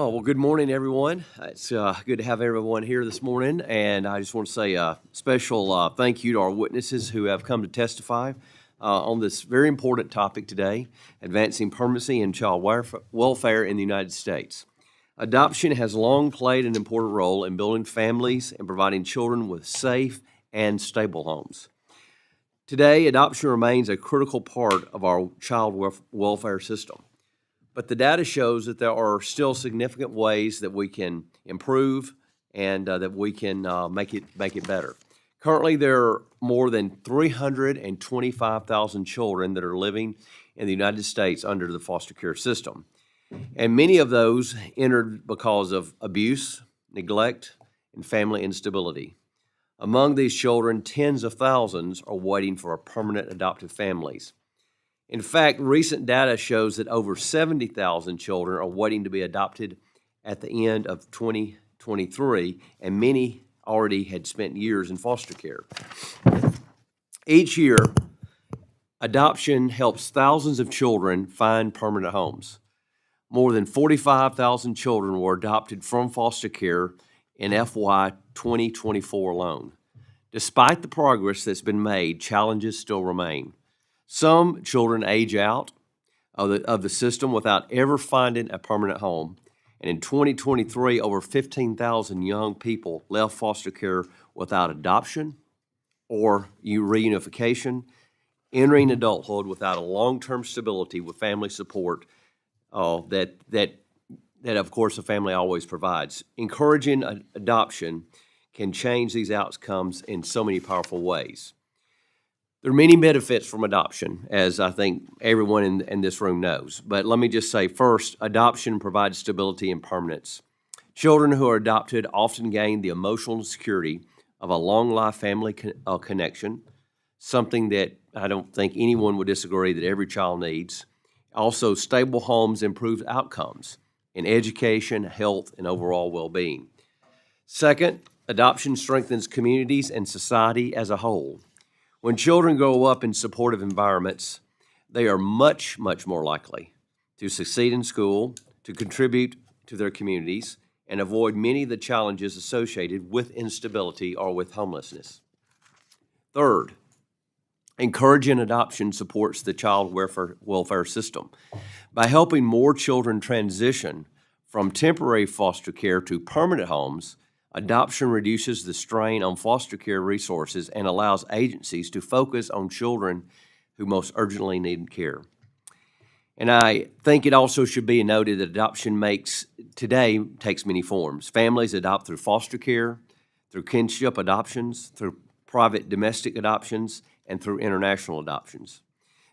Oh, well, good morning, everyone. It's good to have everyone here this morning, and I just want to say a special thank you to our witnesses who have come to testify on this very important topic today, advancing permanency and child welfare in the United States. Adoption has long played an important role in building families and providing children with safe and stable homes. Today, adoption remains a critical part of our child welfare system. But the data shows that there are still significant ways that we can improve and that we can make it better. Currently, there are more than 325,000 children that are living in the United States under the foster care system. And many of those entered because of abuse, neglect, and family instability. Among these children, tens of thousands are waiting for permanent adoptive families. In fact, recent data shows that over 70,000 children are waiting to be adopted at the end of 2023, and many already had spent years in foster care. Each year, adoption helps thousands of children find permanent homes. More than 45,000 children were adopted from foster care in FY 2024 alone. Despite the progress that's been made, challenges still remain. Some children age out of the system without ever finding a permanent home. And in 2023, over 15,000 young people left foster care without adoption or reunification, entering adulthood without a long-term stability with family support that of course, a family always provides. Encouraging adoption can change these outcomes in so many powerful ways. There are many benefits from adoption, as I think everyone in this room knows. But let me just say first, adoption provides stability and permanence. Children who are adopted often gain the emotional security of a long-life family connection, something that I don't think anyone would disagree that every child needs. Also, stable homes improve outcomes in education, health, and overall well-being. Second, adoption strengthens communities and society as a whole. When children grow up in supportive environments, they are much, much more likely to succeed in school, to contribute to their communities, and avoid many of the challenges associated with instability or with homelessness. Third, encouraging adoption supports the child welfare system. By helping more children transition from temporary foster care to permanent homes, adoption reduces the strain on foster care resources and allows agencies to focus on children who most urgently need care. And I think it also should be noted that adoption today takes many forms. Families adopt through foster care, through kinship adoptions, through private domestic adoptions, and through international adoptions.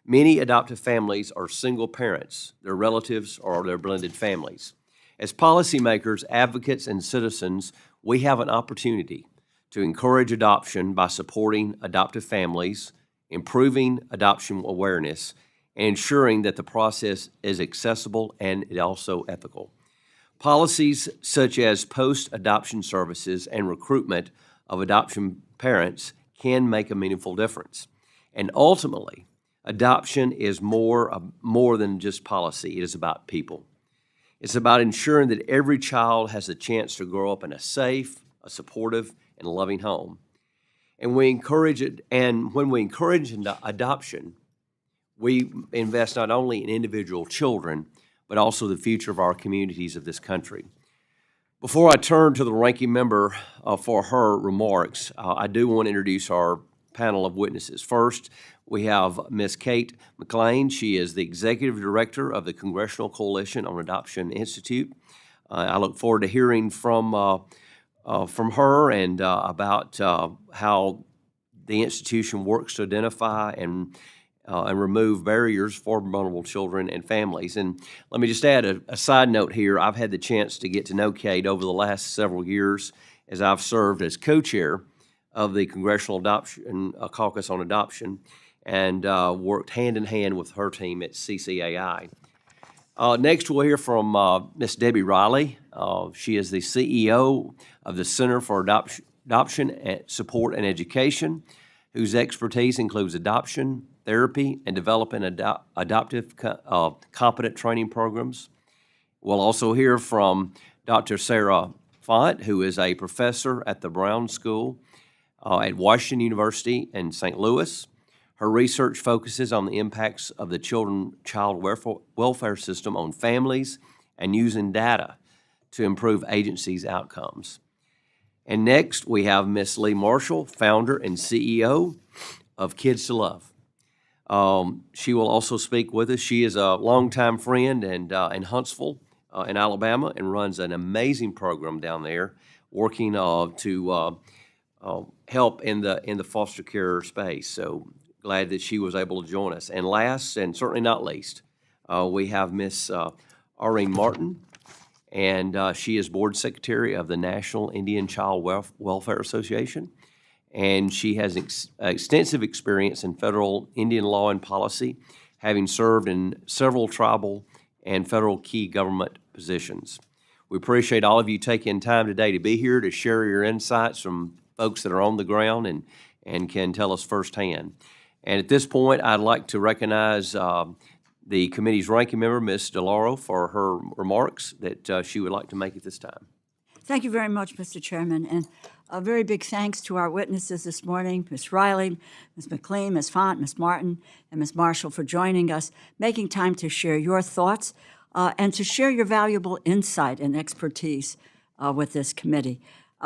Many adoptive families are single parents, their relatives, or their blended families. As policymakers, advocates, and citizens, we have an opportunity to encourage adoption by supporting adoptive families, improving adoption awareness, and ensuring that the process is accessible and also ethical. Policies such as post-adoption services and recruitment of adoption parents can make a meaningful difference. And ultimately, adoption is more than just policy. It is about people. It's about ensuring that every child has a chance to grow up in a safe, a supportive, and loving home. And we encourage it. And when we encourage adoption, we invest not only in individual children, but also the future of our communities of this country. Before I turn to the ranking member for her remarks, I do want to introduce our panel of witnesses. First, we have Ms. Kate McLean. She is the Executive Director of the Congressional Coalition on Adoption Institute. I look forward to hearing from her and about how the institution works to identify and remove barriers for vulnerable children and families. And let me just add a side note here. I've had the chance to get to know Kate over the last several years as I've served as co-chair of the Congressional Adoption Caucus on Adoption and worked hand in hand with her team at CCAI. Next, we'll hear from Ms. Debbie Riley. She is the CEO of the Center for Adoption Support and Education, whose expertise includes adoption, therapy, and developing adoptive competent training programs. We'll also hear from Dr. Sarah Font, who is a professor at the Brown School at Washington University in St. Louis. Her research focuses on the impacts of the child welfare system on families and using data to improve agencies' outcomes. And next, we have Ms. Lee Marshall, founder and CEO of Kids to Love. She will also speak with us. She is a longtime friend in Huntsville, in Alabama, and runs an amazing program down there, working to help in the foster care space. So glad that she was able to join us. And last, and certainly not least, we have Miss Aureen Martin, and she is board secretary of the National Indian Child Welfare Association. And she has extensive experience in federal Indian law and policy, having served in several tribal and federal key government positions. We appreciate all of you taking time today to be here to share your insights from folks that are on the ground and can tell us firsthand. And at this point, I'd like to recognize the committee's ranking member, Ms. DeLauro, for her remarks that she would like to make at this time. Thank you very much, Mr. Chairman, and a very big thanks to our witnesses this morning, Ms. Riley, Ms. McLean, Ms. Font, Ms. Martin, and Ms. Marshall for joining us, making time to share your thoughts and to share your valuable insight and expertise with this committee.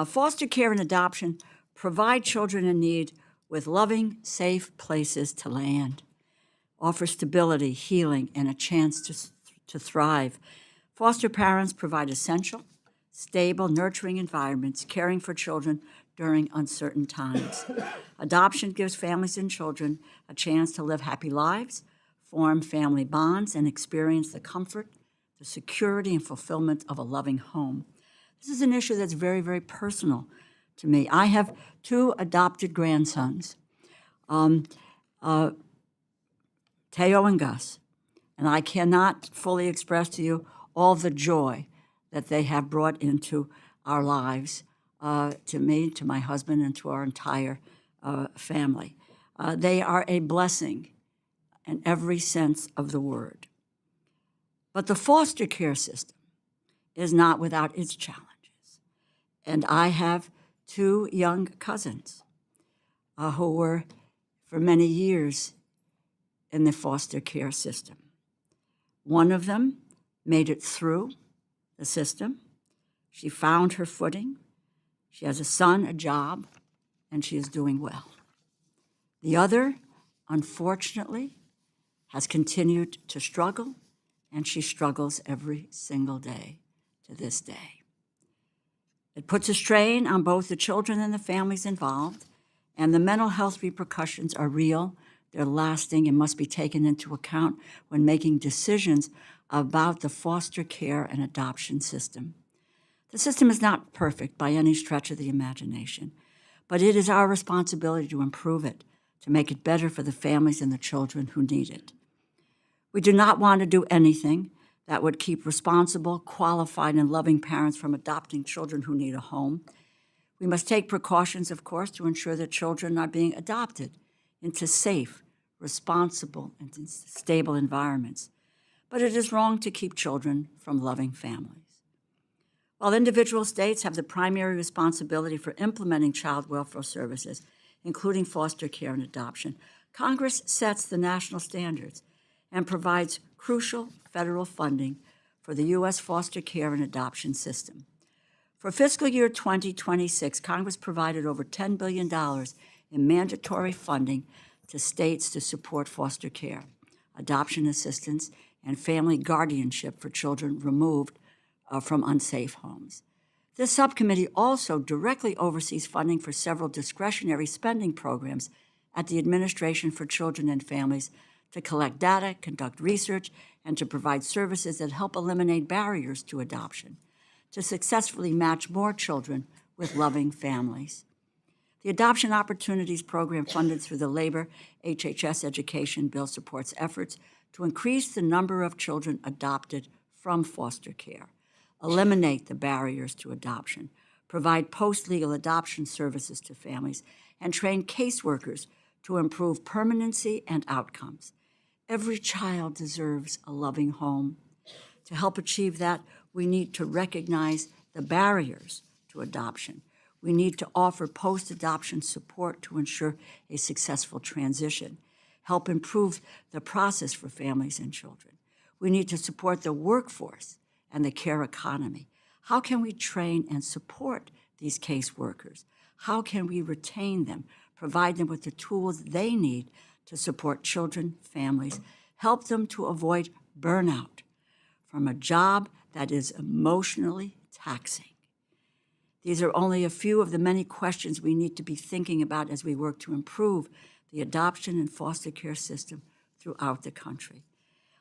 Foster care and adoption provide children in need with loving, safe places to land, offer stability, healing, and a chance to thrive. Foster parents provide essential, stable, nurturing environments, caring for children during uncertain times. Adoption gives families and children a chance to live happy lives, form family bonds, and experience the comfort, the security, and fulfillment of a loving home. This is an issue that's very, very personal to me. I have two adopted grandsons, Teo and Gus, and I cannot fully express to you all the joy that they have brought into our lives, to me, to my husband, and to our entire family. They are a blessing in every sense of the word. But the foster care system is not without its challenges. And I have two young cousins who were, for many years, in the foster care system. One of them made it through the system. She found her footing. She has a son, a job, and she is doing well. The other, unfortunately, has continued to struggle, and she struggles every single day to this day. It puts a strain on both the children and the families involved, and the mental health repercussions are real, they're lasting, and must be taken into account when making decisions about the foster care and adoption system. The system is not perfect by any stretch of the imagination, but it is our responsibility to improve it, to make it better for the families and the children who need it. We do not want to do anything that would keep responsible, qualified, and loving parents from adopting children who need a home. We must take precautions, of course, to ensure that children are being adopted into safe, responsible, and stable environments. But it is wrong to keep children from loving families. While individual states have the primary responsibility for implementing child welfare services, including foster care and adoption, Congress sets the national standards and provides crucial federal funding for the U.S. foster care and adoption system. For fiscal year 2026, Congress provided over $10 billion in mandatory funding to states to support foster care, adoption assistance, and family guardianship for children removed from unsafe homes. This subcommittee also directly oversees funding for several discretionary spending programs at the Administration for Children and Families to collect data, conduct research, and to provide services that help eliminate barriers to adoption, to successfully match more children with loving families. The Adoption Opportunities Program funded through the Labor HHS Education Bill supports efforts to increase the number of children adopted from foster care, eliminate the barriers to adoption, provide post-legal adoption services to families, and train caseworkers to improve permanency and outcomes. Every child deserves a loving home. To help achieve that, we need to recognize the barriers to adoption. We need to offer post-adoption support to ensure a successful transition, help improve the process for families and children. We need to support the workforce and the care economy. How can we train and support these caseworkers? How can we retain them, provide them with the tools they need to support children, families, help them to avoid burnout from a job that is emotionally taxing? These are only a few of the many questions we need to be thinking about as we work to improve the adoption and foster care system throughout the country.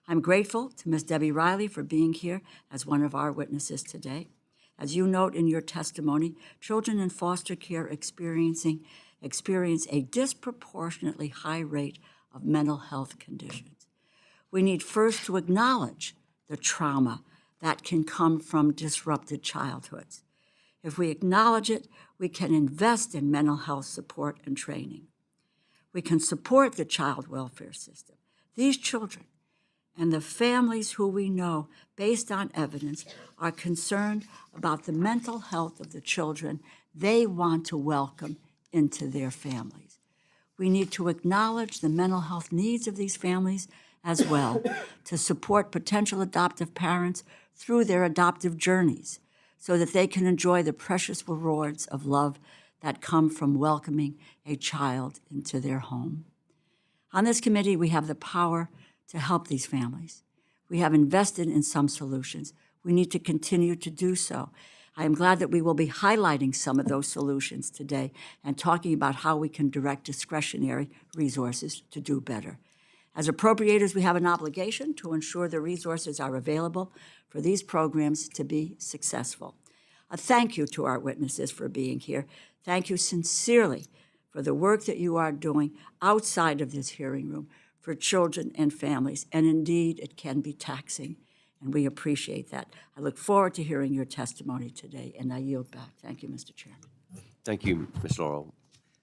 I'm grateful to Ms. Debbie Riley for being here as one of our witnesses today. As you note in your testimony, children in foster care experience a disproportionately high rate of mental health conditions. We need first to acknowledge the trauma that can come from disrupted childhoods. If we acknowledge it, we can invest in mental health support and training. We can support the child welfare system. These children and the families who we know, based on evidence, are concerned about the mental health of the children they want to welcome into their families. We need to acknowledge the mental health needs of these families as well, to support potential adoptive parents through their adoptive journeys, so that they can enjoy the precious rewards of love that come from welcoming a child into their home. On this committee, we have the power to help these families. We have invested in some solutions. We need to continue to do so. I am glad that we will be highlighting some of those solutions today and talking about how we can direct discretionary resources to do better. As appropriators, we have an obligation to ensure the resources are available for these programs to be successful. A thank you to our witnesses for being here. Thank you sincerely for the work that you are doing outside of this hearing room for children and families. And indeed, it can be taxing, and we appreciate that. I look forward to hearing your testimony today, and I yield back. Thank you, Mr. Chairman. Thank you, Ms. Laurel.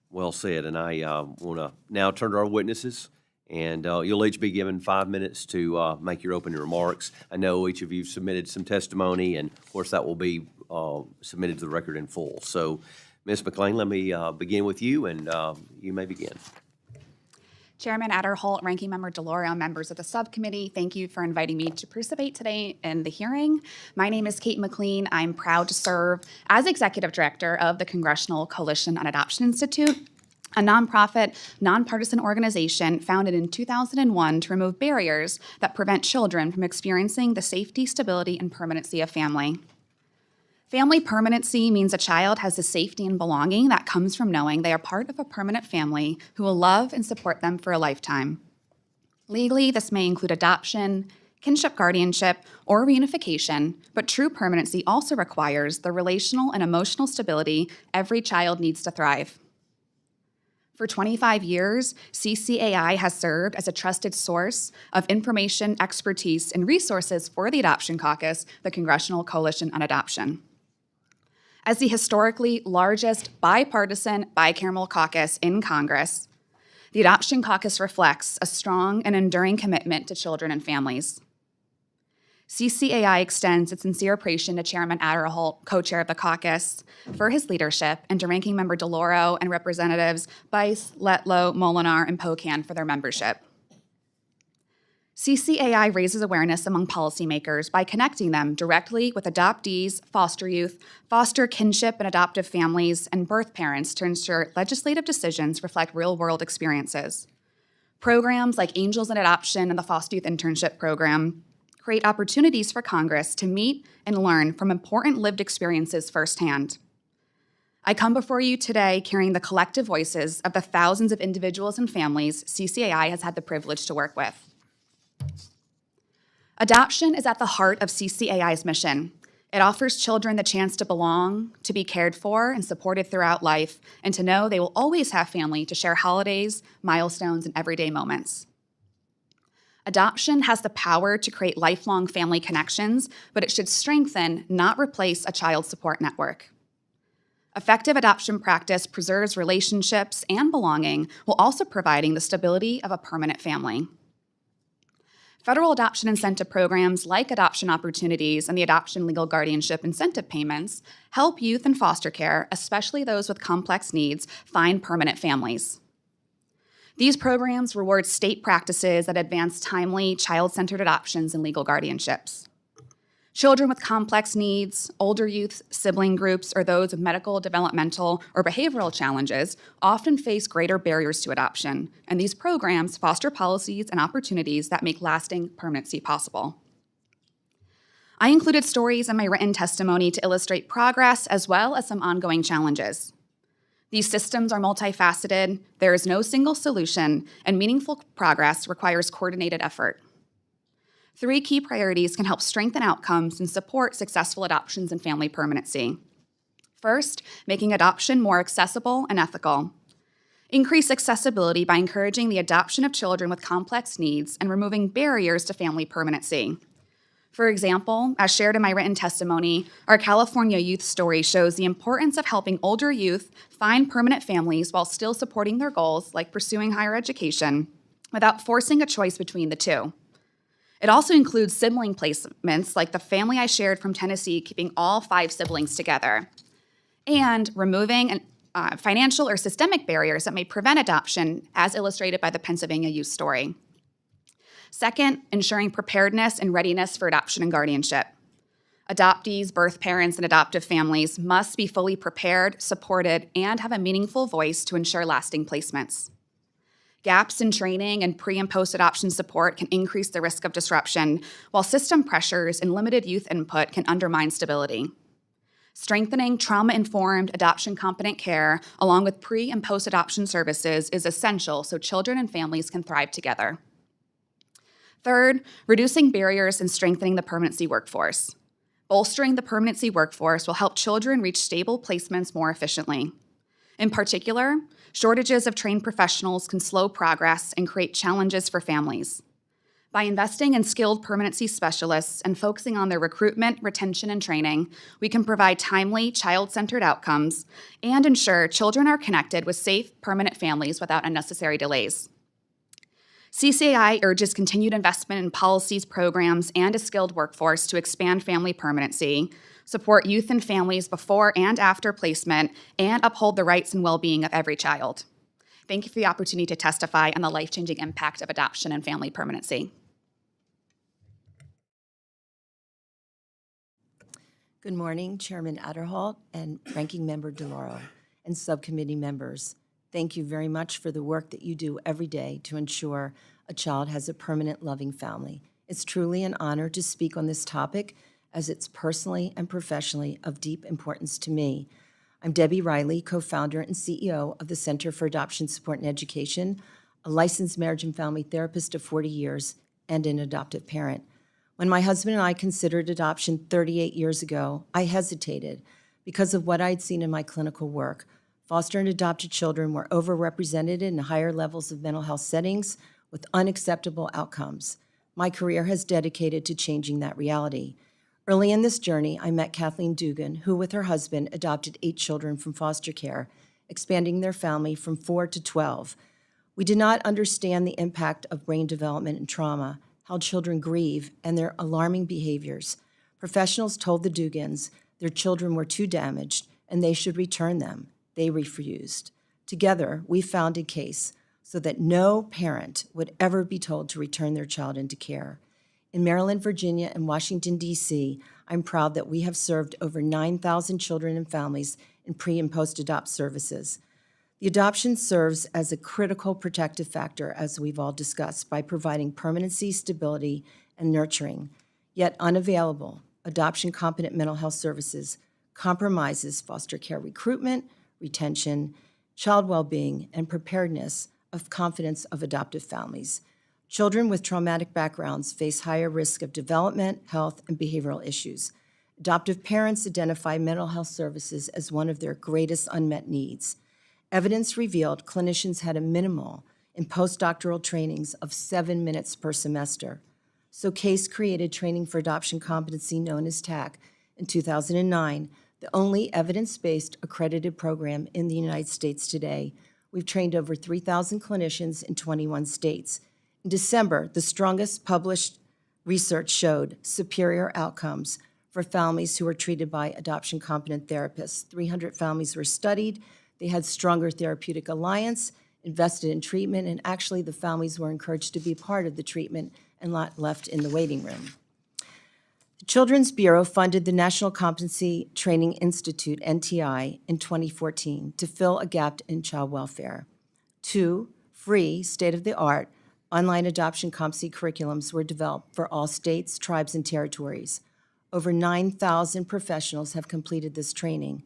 Well said. And I want to now turn to our witnesses. And you'll each be given 5 minutes to make your opening remarks. I know each of you submitted some testimony, and of course that will be submitted to the record in full. So, Ms. McLean, let me begin with you, and you may begin. Chairman Adderholt, Ranking Member DeLauro, members of the subcommittee, thank you for inviting me to participate today in the hearing. My name is Kate McLean. I'm proud to serve as Executive Director of the Congressional Coalition on Adoption Institute, a nonprofit, nonpartisan organization founded in 2001 to remove barriers that prevent children from experiencing the safety, stability, and permanency of family. Family permanency means a child has the safety and belonging that comes from knowing they are part of a permanent family who will love and support them for a lifetime. Legally, this may include adoption, kinship guardianship, or reunification, but true permanency also requires the relational and emotional stability every child needs to thrive. For 25 years, CCAI has served as a trusted source of information, expertise, and resources for the Adoption Caucus, the Congressional Coalition on Adoption. As the historically largest bipartisan bicameral caucus in Congress, the Adoption Caucus reflects a strong and enduring commitment to children and families. CCAI extends its sincere appreciation to Chairman Adderholt, co-chair of the caucus, for his leadership, and to Ranking Member DeLauro and Representatives Bice, Letlow, Molinar, and Pocan for their membership. CCAI raises awareness among policymakers by connecting them directly with adoptees, foster youth, foster kinship and adoptive families, and birth parents to ensure legislative decisions reflect real-world experiences. Programs like Angels in Adoption and the Foster Youth Internship Program create opportunities for Congress to meet and learn from important lived experiences firsthand. I come before you today carrying the collective voices of the thousands of individuals and families CCAI has had the privilege to work with. Adoption is at the heart of CCAI's mission. It offers children the chance to belong, to be cared for and supported throughout life, and to know they will always have family to share holidays, milestones, and everyday moments. Adoption has the power to create lifelong family connections, but it should strengthen, not replace, a child support network. Effective adoption practice preserves relationships and belonging while also providing the stability of a permanent family. Federal adoption incentive programs like Adoption Opportunities and the Adoption Legal Guardianship Incentive Payments help youth in foster care, especially those with complex needs, find permanent families. These programs reward state practices that advance timely, child-centered adoptions and legal guardianships. Children with complex needs, older youth, sibling groups, or those with medical, developmental, or behavioral challenges often face greater barriers to adoption, and these programs foster policies and opportunities that make lasting permanency possible. I included stories in my written testimony to illustrate progress as well as some ongoing challenges. These systems are multifaceted, there is no single solution, and meaningful progress requires coordinated effort. 3 key priorities can help strengthen outcomes and support successful adoptions and family permanency. First, making adoption more accessible and ethical. Increase accessibility by encouraging the adoption of children with complex needs and removing barriers to family permanency. For example, as shared in my written testimony, our California youth story shows the importance of helping older youth find permanent families while still supporting their goals, like pursuing higher education, without forcing a choice between the two. It also includes sibling placements, like the family I shared from Tennessee, keeping all 5 siblings together, and removing financial or systemic barriers that may prevent adoption, as illustrated by the Pennsylvania youth story. Second, ensuring preparedness and readiness for adoption and guardianship. Adoptees, birth parents, and adoptive families must be fully prepared, supported, and have a meaningful voice to ensure lasting placements. Gaps in training and pre- and post-adoption support can increase the risk of disruption, while system pressures and limited youth input can undermine stability. Strengthening trauma-informed, adoption-competent care, along with pre- and post-adoption services, is essential so children and families can thrive together. Third, reducing barriers and strengthening the permanency workforce. Bolstering the permanency workforce will help children reach stable placements more efficiently. In particular, shortages of trained professionals can slow progress and create challenges for families. By investing in skilled permanency specialists and focusing on their recruitment, retention, and training, we can provide timely, child-centered outcomes and ensure children are connected with safe, permanent families without unnecessary delays. CCAI urges continued investment in policies, programs, and a skilled workforce to expand family permanency, support youth and families before and after placement, and uphold the rights and well-being of every child. Thank you for the opportunity to testify on the life-changing impact of adoption and family permanency. Good morning, Chairman Adderholt and Ranking Member DeLauro and subcommittee members. Thank you very much for the work that you do every day to ensure a child has a permanent, loving family. It's truly an honor to speak on this topic, as it's personally and professionally of deep importance to me. I'm Debbie Riley, co-founder and CEO of the Center for Adoption Support and Education, a licensed marriage and family therapist of 40 years, and an adoptive parent. When my husband and I considered adoption 38 years ago, I hesitated because of what I'd seen in my clinical work. Foster and adopted children were overrepresented in higher levels of mental health settings with unacceptable outcomes. My career has dedicated to changing that reality. Early in this journey, I met Kathleen Dugan, who with her husband adopted 8 children from foster care, expanding their family from 4 to 12. We did not understand the impact of brain development and trauma, how children grieve, and their alarming behaviors. Professionals told the Dugans their children were too damaged and they should return them. They refused. Together, we found a case so that no parent would ever be told to return their child into care. In Maryland, Virginia, and Washington, D.C., I'm proud that we have served over 9,000 children and families in pre- and post-adopt services. The adoption serves as a critical protective factor, as we've all discussed, by providing permanency, stability, and nurturing. Yet unavailable, adoption-competent mental health services compromises foster care recruitment, retention, child well-being, and preparedness of confidence of adoptive families. Children with traumatic backgrounds face higher risk of development, health, and behavioral issues. Adoptive parents identify mental health services as one of their greatest unmet needs. Evidence revealed clinicians had a minimal in postdoctoral trainings of 7 minutes per semester. So CASE created Training for Adoption Competency, known as TAC, in 2009, the only evidence-based accredited program in the United States today. We've trained over 3,000 clinicians in 21 states. In December, the strongest published research showed superior outcomes for families who were treated by adoption-competent therapists. 300 families were studied. They had stronger therapeutic alliance, invested in treatment, and actually the families were encouraged to be part of the treatment and not left in the waiting room. The Children's Bureau funded the National Competency Training Institute, NTI, in 2014 to fill a gap in child welfare. 2 free, state-of-the-art, online adoption competency curriculums were developed for all states, tribes, and territories. Over 9,000 professionals have completed this training.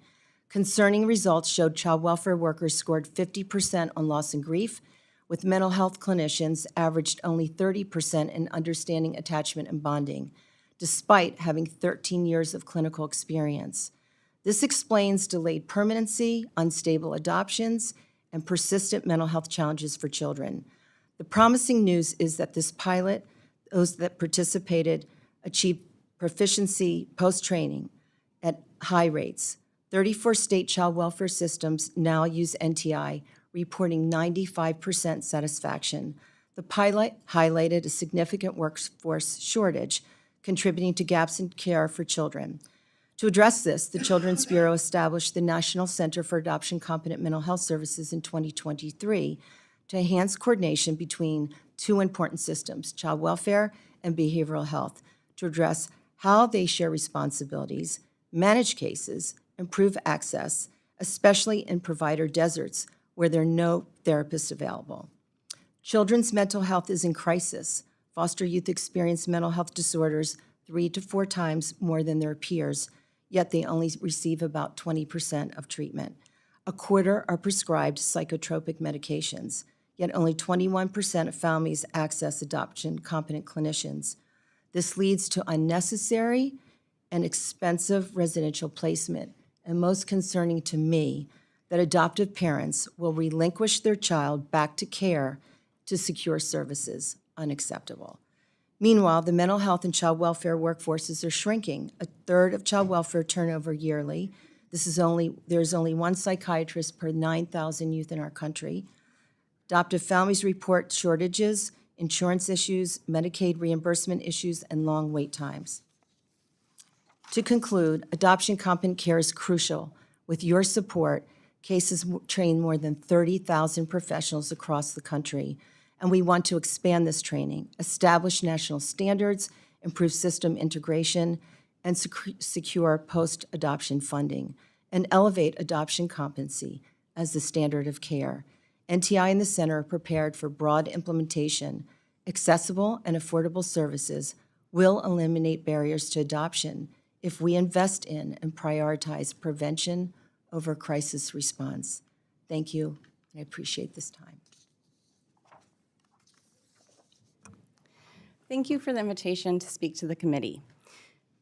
Concerning results showed child welfare workers scored 50% on loss and grief, with mental health clinicians averaged only 30% in understanding attachment and bonding, despite having 13 years of clinical experience. This explains delayed permanency, unstable adoptions, and persistent mental health challenges for children. The promising news is that this pilot, those that participated achieved proficiency post-training at high rates. 34 state child welfare systems now use NTI, reporting 95% satisfaction. The pilot highlighted a significant workforce shortage, contributing to gaps in care for children. To address this, the Children's Bureau established the National Center for Adoption Competent Mental Health Services in 2023 to enhance coordination between 2 important systems, child welfare and behavioral health, to address how they share responsibilities, manage cases, improve access, especially in provider deserts where there are no therapists available. Children's mental health is in crisis. Foster youth experience mental health disorders 3 to 4 times more than their peers, yet they only receive about 20% of treatment. A quarter are prescribed psychotropic medications, yet only 21% of families access adoption-competent clinicians. This leads to unnecessary and expensive residential placement, and most concerning to me, that adoptive parents will relinquish their child back to care to secure services. Unacceptable. Meanwhile, the mental health and child welfare workforces are shrinking. A third of child welfare turnover yearly. There's only 1 psychiatrist per 9,000 youth in our country. Adoptive families report shortages, insurance issues, Medicaid reimbursement issues, and long wait times. To conclude, adoption competent care is crucial. With your support, CASE trained more than 30,000 professionals across the country, and we want to expand this training, establish national standards, improve system integration, and secure post-adoption funding, and elevate adoption competency as the standard of care. NTI and the Center are prepared for broad implementation. Accessible and affordable services will eliminate barriers to adoption if we invest in and prioritize prevention over crisis response. Thank you. I appreciate this time. Thank you for the invitation to speak to the committee.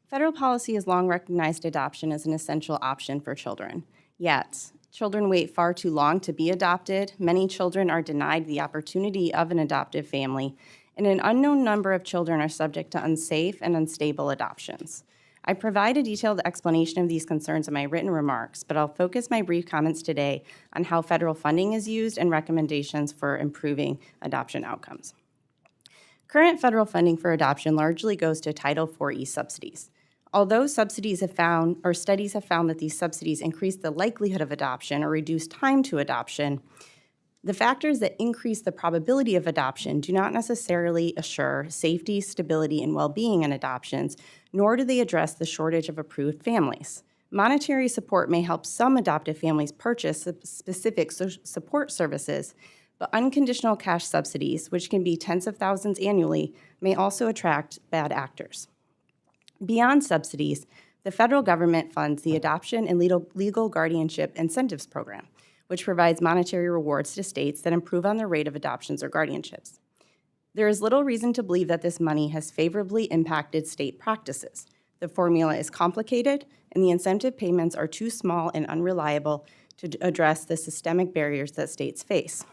Federal policy has long recognized adoption as an essential option for children. Yet, children wait far too long to be adopted. Many children are denied the opportunity of an adoptive family, and an unknown number of children are subject to unsafe and unstable adoptions. I provide a detailed explanation of these concerns in my written remarks, but I'll focus my brief comments today on how federal funding is used and recommendations for improving adoption outcomes. Current federal funding for adoption largely goes to Title IV-E subsidies. Although studies have found that these subsidies increase the likelihood of adoption or reduce time to adoption, the factors that increase the probability of adoption do not necessarily assure safety, stability, and well-being in adoptions, nor do they address the shortage of approved families. Monetary support may help some adoptive families purchase specific support services, but unconditional cash subsidies, which can be tens of thousands annually, may also attract bad actors. Beyond subsidies, the federal government funds the Adoption and Legal Guardianship Incentives Program, which provides monetary rewards to states that improve on the rate of adoptions or guardianships. There is little reason to believe that this money has favorably impacted state practices. The formula is complicated, and the incentive payments are too small and unreliable to address the systemic barriers that states face.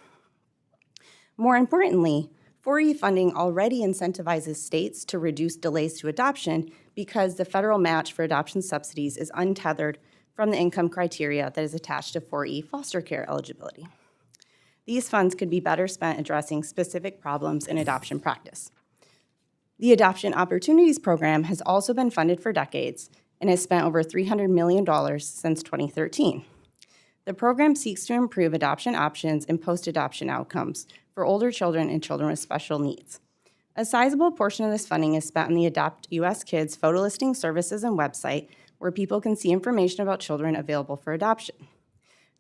More importantly, 4E funding already incentivizes states to reduce delays to adoption because the federal match for adoption subsidies is untethered from the income criteria that is attached to 4E foster care eligibility. These funds could be better spent addressing specific problems in adoption practice. The Adoption Opportunities Program has also been funded for decades and has spent over $300 million since 2013. The program seeks to improve adoption options and post-adoption outcomes for older children and children with special needs. A sizable portion of this funding is spent on the Adopt U.S. Kids photo listing services and website, where people can see information about children available for adoption.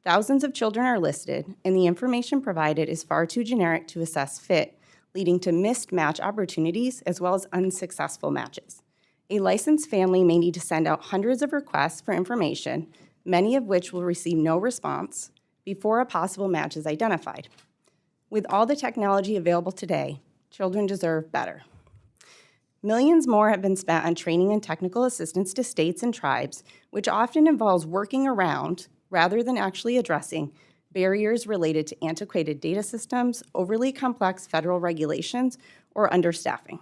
Thousands of children are listed, and the information provided is far too generic to assess fit, leading to missed match opportunities as well as unsuccessful matches. A licensed family may need to send out hundreds of requests for information, many of which will receive no response, before a possible match is identified. With all the technology available today, children deserve better. Millions more have been spent on training and technical assistance to states and tribes, which often involves working around, rather than actually addressing, barriers related to antiquated data systems, overly complex federal regulations, or understaffing.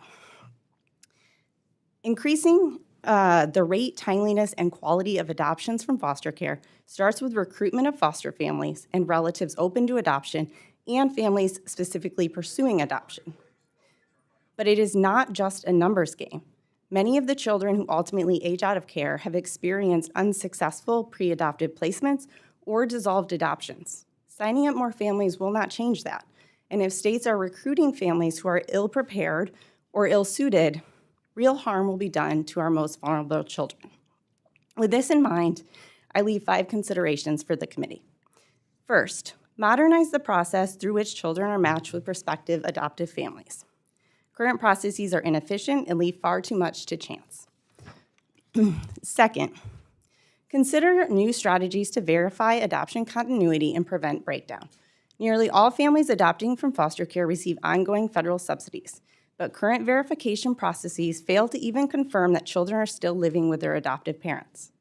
Increasing the rate, timeliness, and quality of adoptions from foster care starts with recruitment of foster families and relatives open to adoption and families specifically pursuing adoption. But it is not just a numbers game. Many of the children who ultimately age out of care have experienced unsuccessful pre-adoptive placements or dissolved adoptions. Signing up more families will not change that. And if states are recruiting families who are ill-prepared or ill-suited, real harm will be done to our most vulnerable children. With this in mind, I leave 5 considerations for the committee. First, modernize the process through which children are matched with prospective adoptive families. Current processes are inefficient and leave far too much to chance. Second, consider new strategies to verify adoption continuity and prevent breakdown. Nearly all families adopting from foster care receive ongoing federal subsidies, but current verification processes fail to even confirm that children are still living with their adoptive parents.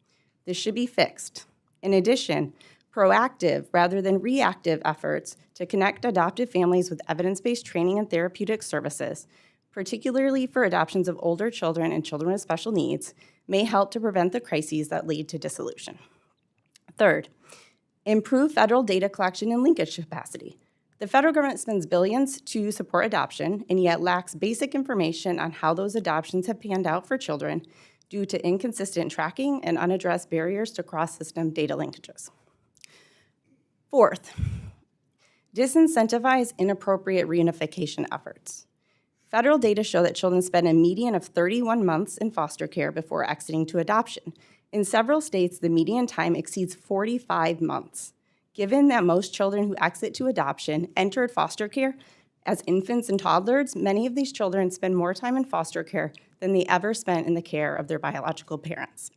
This should be fixed. In addition, proactive rather than reactive efforts to connect adoptive families with evidence-based training and therapeutic services, particularly for adoptions of older children and children with special needs, may help to prevent the crises that lead to dissolution. Third, improve federal data collection and linkage capacity. The federal government spends billions to support adoption and yet lacks basic information on how those adoptions have panned out for children due to inconsistent tracking and unaddressed barriers to cross-system data linkages. Fourth, disincentivize inappropriate reunification efforts. Federal data show that children spend a median of 31 months in foster care before exiting to adoption. In several states, the median time exceeds 45 months. Given that most children who exit to adoption entered foster care as infants and toddlers, many of these children spend more time in foster care than they ever spent in the care of their biological parents.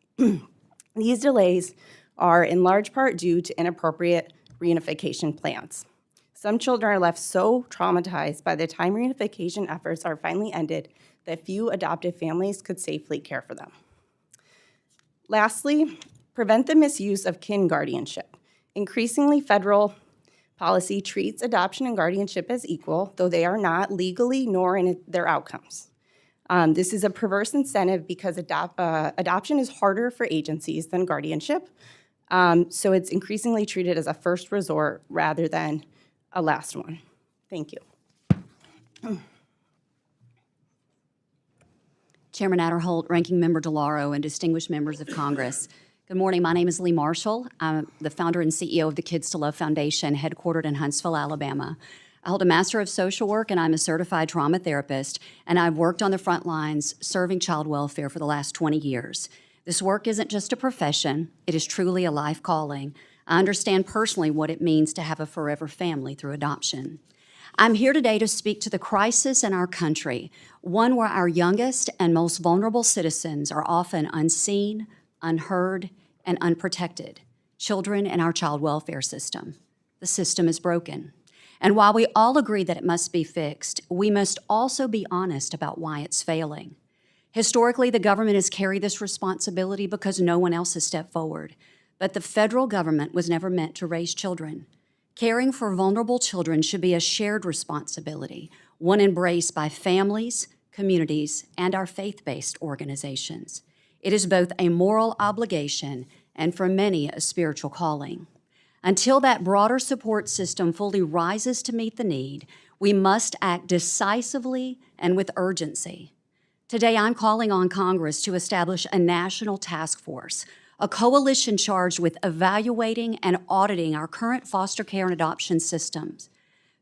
These delays are in large part due to inappropriate reunification plans. Some children are left so traumatized by the time reunification efforts are finally ended that few adoptive families could safely care for them. Lastly, prevent the misuse of kin guardianship. Increasingly, federal policy treats adoption and guardianship as equal, though they are not legally nor in their outcomes. This is a perverse incentive because adoption is harder for agencies than guardianship, so it's increasingly treated as a first resort rather than a last one. Thank you. Chairman Adderholt, Ranking Member DeLauro, and distinguished members of Congress. Good morning. My name is Lee Marshall. I'm the founder and CEO of the Kids to Love Foundation, headquartered in Huntsville, Alabama. I hold a Master of Social Work, and I'm a certified trauma therapist, and I've worked on the front lines serving child welfare for the last 20 years. This work isn't just a profession. It is truly a life calling. I understand personally what it means to have a forever family through adoption. I'm here today to speak to the crisis in our country, one where our youngest and most vulnerable citizens are often unseen, unheard, and unprotected, children in our child welfare system. The system is broken. And while we all agree that it must be fixed, we must also be honest about why it's failing. Historically, the government has carried this responsibility because no one else has stepped forward. But the federal government was never meant to raise children. Caring for vulnerable children should be a shared responsibility, one embraced by families, communities, and our faith-based organizations. It is both a moral obligation and, for many, a spiritual calling. Until that broader support system fully rises to meet the need, we must act decisively and with urgency. Today, I'm calling on Congress to establish a national task force, a coalition charged with evaluating and auditing our current foster care and adoption systems.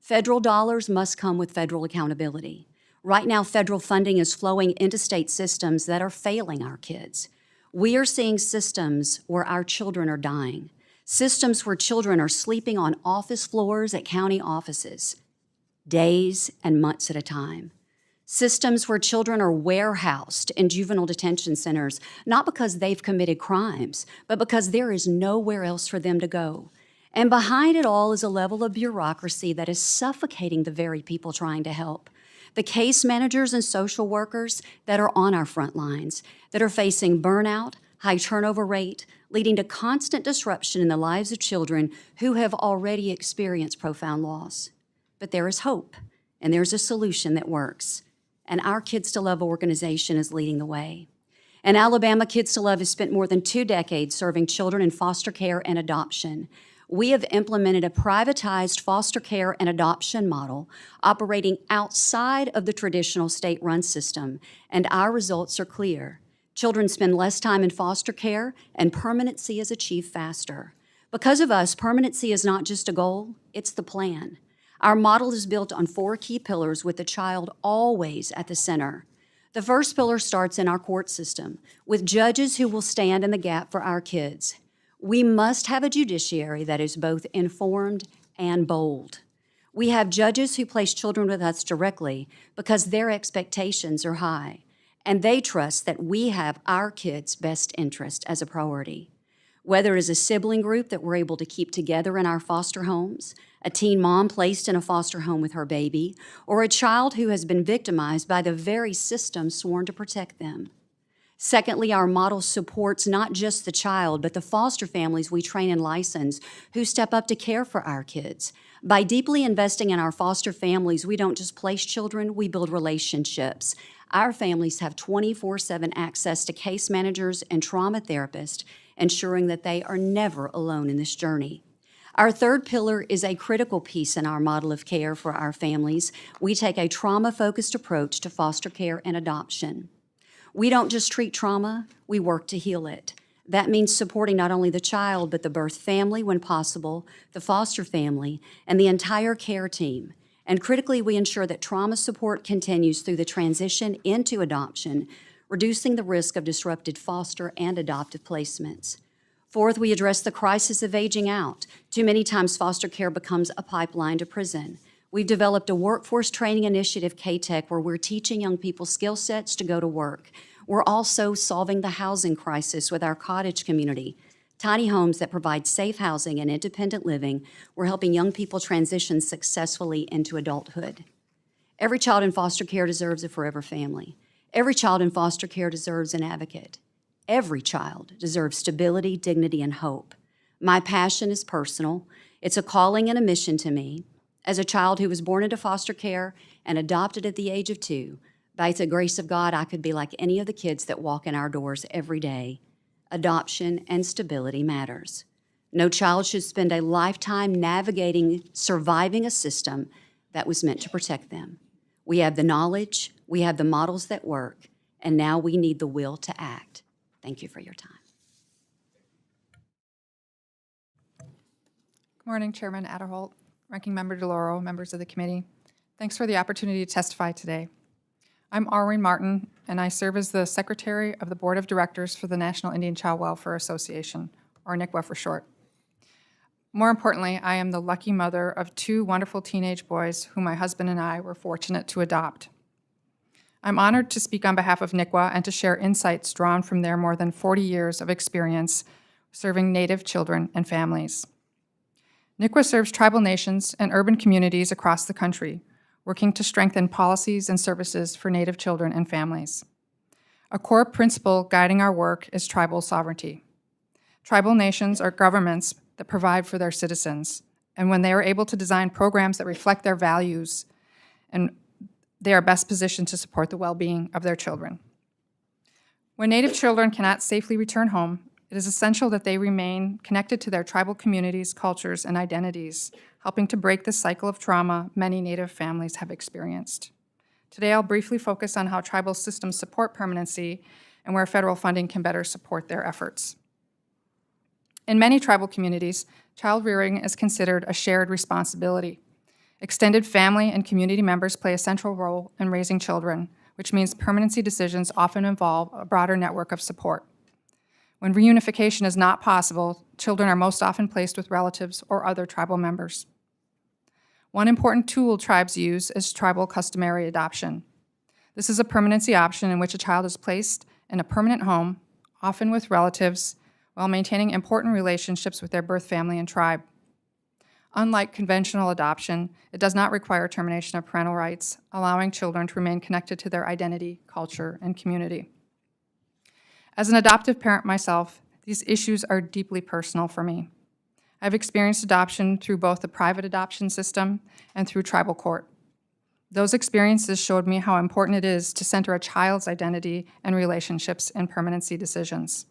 Federal dollars must come with federal accountability. Right now, federal funding is flowing into state systems that are failing our kids. We are seeing systems where our children are dying, systems where children are sleeping on office floors at county offices, days and months at a time. Systems where children are warehoused in juvenile detention centers, not because they've committed crimes, but because there is nowhere else for them to go. And behind it all is a level of bureaucracy that is suffocating the very people trying to help. The case managers and social workers that are on our front lines, that are facing burnout, high turnover rate, leading to constant disruption in the lives of children who have already experienced profound loss. But there is hope, and there's a solution that works. And our Kids to Love organization is leading the way. In Alabama, Kids to Love has spent more than 2 decades serving children in foster care and adoption. We have implemented a privatized foster care and adoption model operating outside of the traditional state-run system, and our results are clear. Children spend less time in foster care, and permanency is achieved faster. Because of us, permanency is not just a goal, it's the plan. Our model is built on 4 key pillars with the child always at the center. The first pillar starts in our court system, with judges who will stand in the gap for our kids. We must have a judiciary that is both informed and bold. We have judges who place children with us directly because their expectations are high, and they trust that we have our kids' best interest as a priority. Whether it is a sibling group that we're able to keep together in our foster homes, a teen mom placed in a foster home with her baby, or a child who has been victimized by the very system sworn to protect them. Secondly, our model supports not just the child, but the foster families we train and license who step up to care for our kids. By deeply investing in our foster families, we don't just place children, we build relationships. Our families have 24/7 access to case managers and trauma therapists, ensuring that they are never alone in this journey. Our third pillar is a critical piece in our model of care for our families. We take a trauma-focused approach to foster care and adoption. We don't just treat trauma, we work to heal it. That means supporting not only the child, but the birth family when possible, the foster family, and the entire care team. And critically, we ensure that trauma support continues through the transition into adoption, reducing the risk of disrupted foster and adoptive placements. Fourth, we address the crisis of aging out. Too many times foster care becomes a pipeline to prison. We've developed a workforce training initiative, K-Tech, where we're teaching young people skill sets to go to work. We're also solving the housing crisis with our cottage community, tiny homes that provide safe housing and independent living. We're helping young people transition successfully into adulthood. Every child in foster care deserves a forever family. Every child in foster care deserves an advocate. Every child deserves stability, dignity, and hope. My passion is personal. It's a calling and a mission to me. As a child who was born into foster care and adopted at the age of 2, by the grace of God, I could be like any of the kids that walk in our doors every day. Adoption and stability matters. No child should spend a lifetime navigating, surviving a system that was meant to protect them. We have the knowledge, we have the models that work, and now we need the will to act. Thank you for your time. Good morning, Chairman Adderholt, Ranking Member DeLauro, members of the committee. Thanks for the opportunity to testify today. I'm Arwin Martin, and I serve as the Secretary of the Board of Directors for the National Indian Child Welfare Association, or NICWA for short. More importantly, I am the lucky mother of 2 wonderful teenage boys who my husband and I were fortunate to adopt. I'm honored to speak on behalf of NICWA and to share insights drawn from their more than 40 years of experience serving Native children and families. NICWA serves tribal nations and urban communities across the country, working to strengthen policies and services for Native children and families. A core principle guiding our work is tribal sovereignty. Tribal nations are governments that provide for their citizens, and when they are able to design programs that reflect their values, and they are best positioned to support the well-being of their children. When Native children cannot safely return home, It is essential that they remain connected to their tribal communities, cultures, and identities, helping to break the cycle of trauma many Native families have experienced. Today, I'll briefly focus on how tribal systems support permanency and where federal funding can better support their efforts. In many tribal communities, child rearing is considered a shared responsibility. Extended family and community members play a central role in raising children, which means permanency decisions often involve a broader network of support. When reunification is not possible, children are most often placed with relatives or other tribal members. One important tool tribes use is tribal customary adoption. This is a permanency option in which a child is placed in a permanent home, often with relatives, while maintaining important relationships with their birth family and tribe. Unlike conventional adoption, it does not require termination of parental rights, allowing children to remain connected to their identity, culture, and community. As an adoptive parent myself, these issues are deeply personal for me. I've experienced adoption through both the private adoption system and through tribal court. Those experiences showed me how important it is to center a child's identity and relationships in permanency decisions.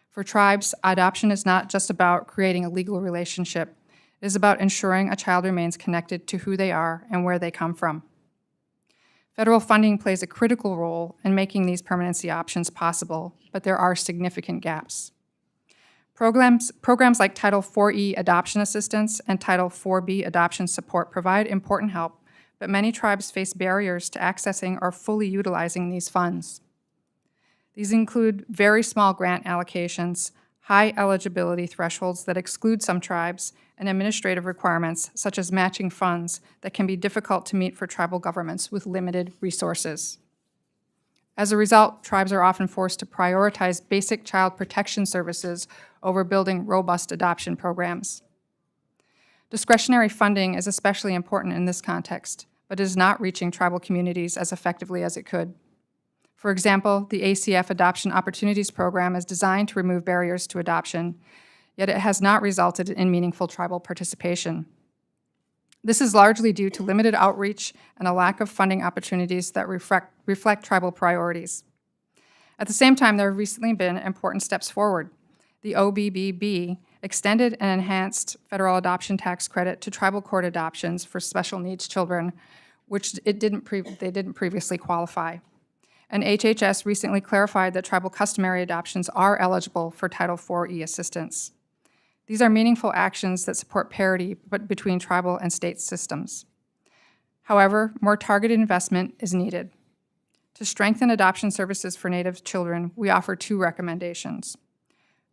For tribes, adoption is not just about creating a legal relationship. It is about ensuring a child remains connected to who they are and where they come from. Federal funding plays a critical role in making these permanency options possible, but there are significant gaps. Programs like Title IV-E Adoption Assistance and Title IV-B Adoption Support provide important help, but many tribes face barriers to accessing or fully utilizing these funds. These include very small grant allocations, high eligibility thresholds that exclude some tribes, and administrative requirements such as matching funds that can be difficult to meet for tribal governments with limited resources. As a result, tribes are often forced to prioritize basic child protection services over building robust adoption programs. Discretionary funding is especially important in this context, but is not reaching tribal communities as effectively as it could. For example, the ACF Adoption Opportunities Program is designed to remove barriers to adoption, yet it has not resulted in meaningful tribal participation. This is largely due to limited outreach and a lack of funding opportunities that reflect tribal priorities. At the same time, there have recently been important steps forward. The OBBB extended and enhanced federal adoption tax credit to tribal court adoptions for special needs children, which they didn't previously qualify. And HHS recently clarified that tribal customary adoptions are eligible for Title IV-E assistance. These are meaningful actions that support parity between tribal and state systems. However, more targeted investment is needed. To strengthen adoption services for Native children, we offer two recommendations.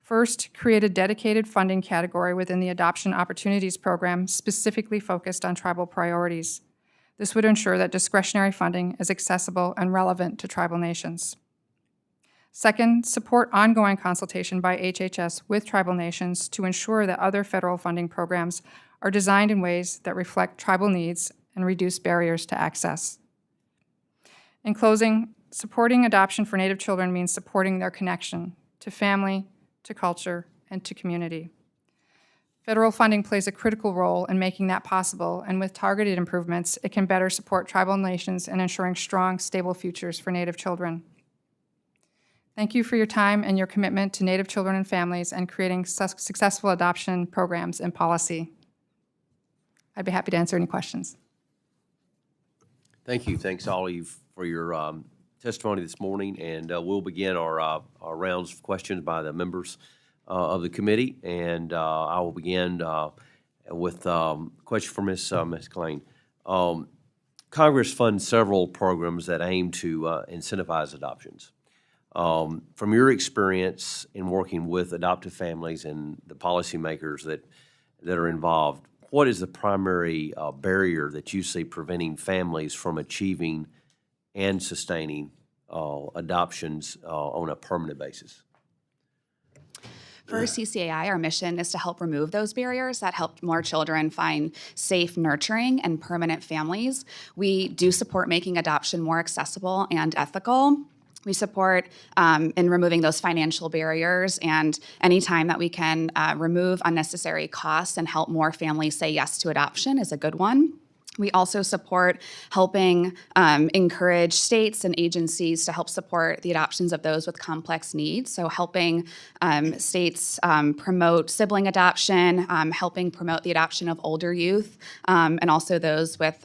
First, create a dedicated funding category within the Adoption Opportunities Program specifically focused on tribal priorities. This would ensure that discretionary funding is accessible and relevant to tribal nations. Second, support ongoing consultation by HHS with tribal nations to ensure that other federal funding programs are designed in ways that reflect tribal needs and reduce barriers to access. In closing, supporting adoption for Native children means supporting their connection to family, to culture, and to community. Federal funding plays a critical role in making that possible, and with targeted improvements, it can better support tribal nations in ensuring strong, stable futures for Native children. Thank you for your time and your commitment to Native children and families and creating successful adoption programs and policy. I'd be happy to answer any questions. Thank you. Thanks all of you for your testimony this morning, and we'll begin our rounds of questions by the members of the committee, and I will begin with a question for Ms. McLean. Congress funds several programs that aim to incentivize adoptions. From your experience in working with adoptive families and the policymakers that are involved, what is the primary barrier that you see preventing families from achieving and sustaining adoptions on a permanent basis? For CCAI, our mission is to help remove those barriers that help more children find safe, nurturing, and permanent families. We do support making adoption more accessible and ethical. We support in removing those financial barriers, and anytime that we can remove unnecessary costs and help more families say yes to adoption is a good one. We also support helping encourage states and agencies to help support the adoptions of those with complex needs. So helping states promote sibling adoption, helping promote the adoption of older youth, and also those with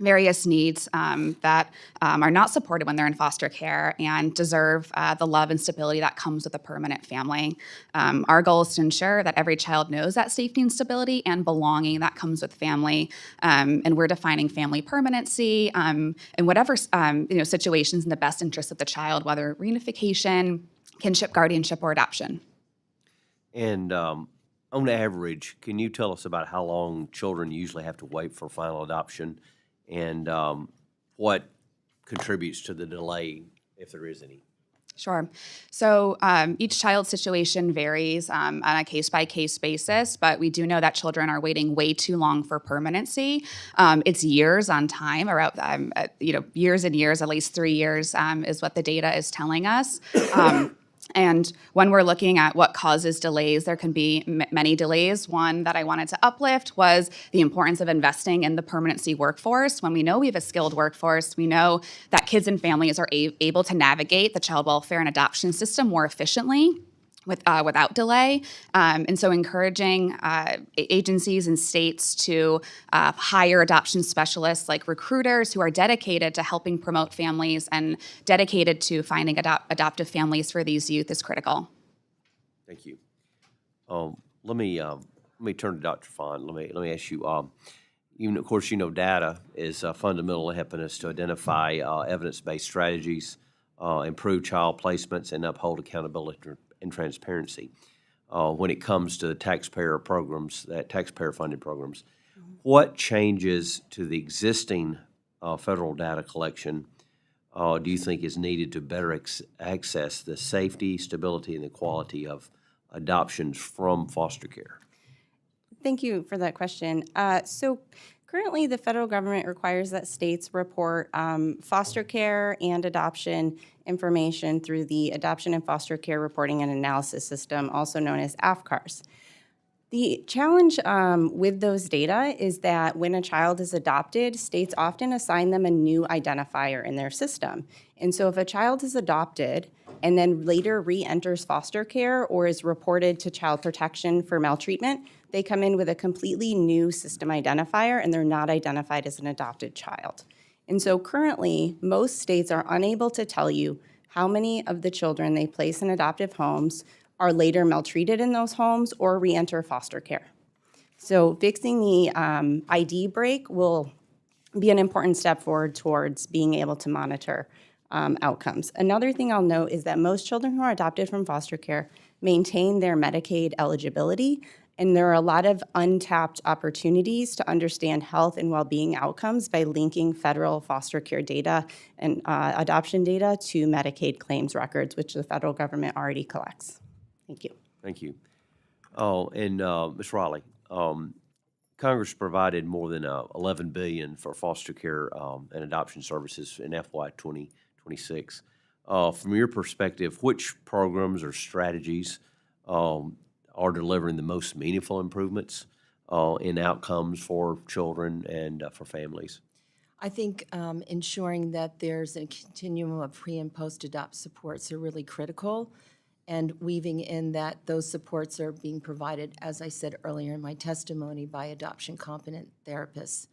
various needs that are not supported when they're in foster care and deserve the love and stability that comes with a permanent family. Our goal is to ensure that every child knows that safety and stability and belonging that comes with family. And we're defining family permanency in whatever situations in the best interest of the child, whether reunification, kinship, guardianship, or adoption. And on average, can you tell us about how long children usually have to wait for final adoption, and what contributes to the delay, if there is any? Sure. So each child's situation varies on a case-by-case basis, but we do know that children are waiting way too long for permanency. It's years on time, or years and years, at least 3 years is what the data is telling us. And when we're looking at what causes delays, there can be many delays. One that I wanted to uplift was the importance of investing in the permanency workforce. When we know we have a skilled workforce, we know that kids and families are able to navigate the child welfare and adoption system more efficiently without delay. And so encouraging agencies and states to hire adoption specialists like recruiters who are dedicated to helping promote families and dedicated to finding adoptive families for these youth is critical. Thank you. Let me turn to Dr. Font. Let me ask you. Of course, data is fundamental in helping us to identify evidence-based strategies, improve child placements, and uphold accountability and transparency when it comes to taxpayer programs, taxpayer-funded programs. What changes to the existing federal data collection do you think is needed to better access the safety, stability, and the quality of adoptions from foster care? Thank you for that question. So currently, the federal government requires that states report foster care and adoption information through the Adoption and Foster Care Reporting and Analysis System, also known as AFCARS. The challenge with those data is that when a child is adopted, states often assign them a new identifier in their system. And so if a child is adopted and then later re-enters foster care or is reported to child protection for maltreatment, they come in with a completely new system identifier and they're not identified as an adopted child. And so currently, most states are unable to tell you how many of the children they place in adoptive homes are later maltreated in those homes or re-enter foster care. So fixing the ID break will be an important step forward towards being able to monitor outcomes. Another thing I'll note is that most children who are adopted from foster care maintain their Medicaid eligibility, and there are a lot of untapped opportunities to understand health and well-being outcomes by linking federal foster care data and adoption data to Medicaid claims records, which the federal government already collects. Thank you. Thank you. Oh, and Ms. Riley, Congress provided more than $11 billion for foster care and adoption services in FY 2026. From your perspective, which programs or strategies are delivering the most meaningful improvements in outcomes for children and for families? I think ensuring that there's a continuum of pre- and post-adopt supports are really critical, and weaving in that those supports are being provided, as I said earlier in my testimony, by adoption-competent therapists.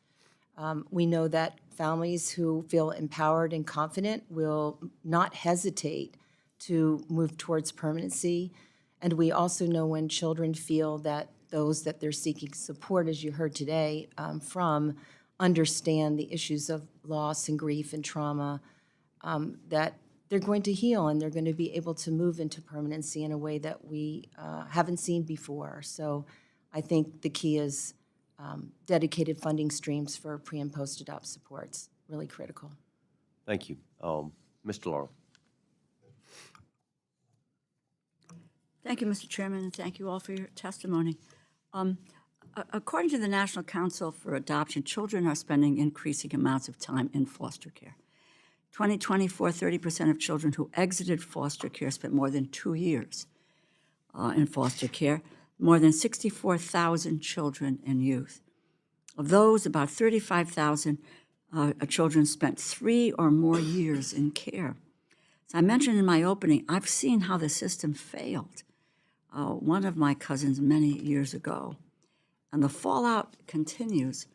We know that families who feel empowered and confident will not hesitate to move towards permanency, and we also know when children feel that those that they're seeking support, as you heard today, from understand the issues of loss and grief and trauma, that they're going to heal and they're going to be able to move into permanency in a way that we haven't seen before. So I think the key is dedicated funding streams for pre- and post-adopt supports, really critical. Thank you. Mr. Laurel. Thank you, Mr. Chairman, and thank you all for your testimony. According to the National Council for Adoption, children are spending increasing amounts of time in foster care. 2024, 30% of children who exited foster care spent more than 2 years in foster care, more than 64,000 children and youth. Of those, about 35,000 children spent 3 or more years in care. As I mentioned in my opening, I've seen how the system failed. One of my cousins many years ago, and the fallout continues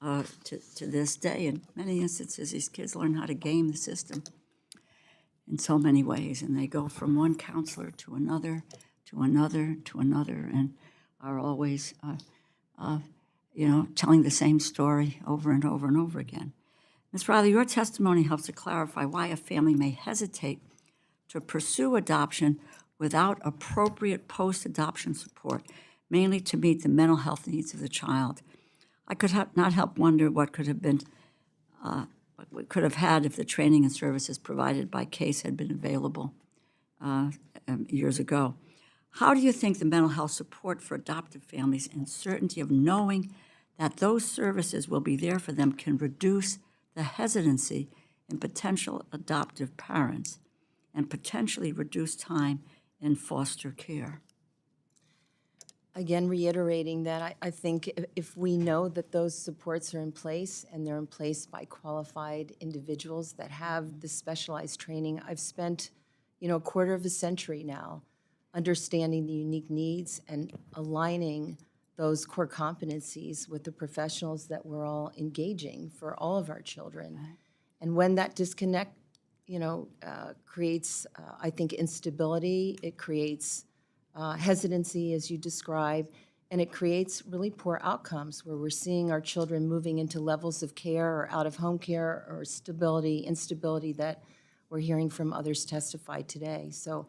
to this day. In many instances, these kids learn how to game the system in so many ways, and they go from one counselor to another, to another, to another, and are always, telling the same story over and over and over again. Ms. Riley, your testimony helps to clarify why a family may hesitate to pursue adoption without appropriate post-adoption support, mainly to meet the mental health needs of the child. I could not help wonder what could have been, what we could have had if the training and services provided by CASE had been available years ago. How do you think the mental health support for adoptive families and certainty of knowing that those services will be there for them can reduce the hesitancy in potential adoptive parents and potentially reduce time in foster care? Again, reiterating that I think if we know that those supports are in place and they're in place by qualified individuals that have the specialized training, I've spent, a quarter of a century now understanding the unique needs and aligning those core competencies with the professionals that we're all engaging for all of our children. Right. And when that disconnect, creates, I think, instability, it creates hesitancy, as you describe, and it creates really poor outcomes where we're seeing our children moving into levels of care or out-of-home care or instability that we're hearing from others testify today. So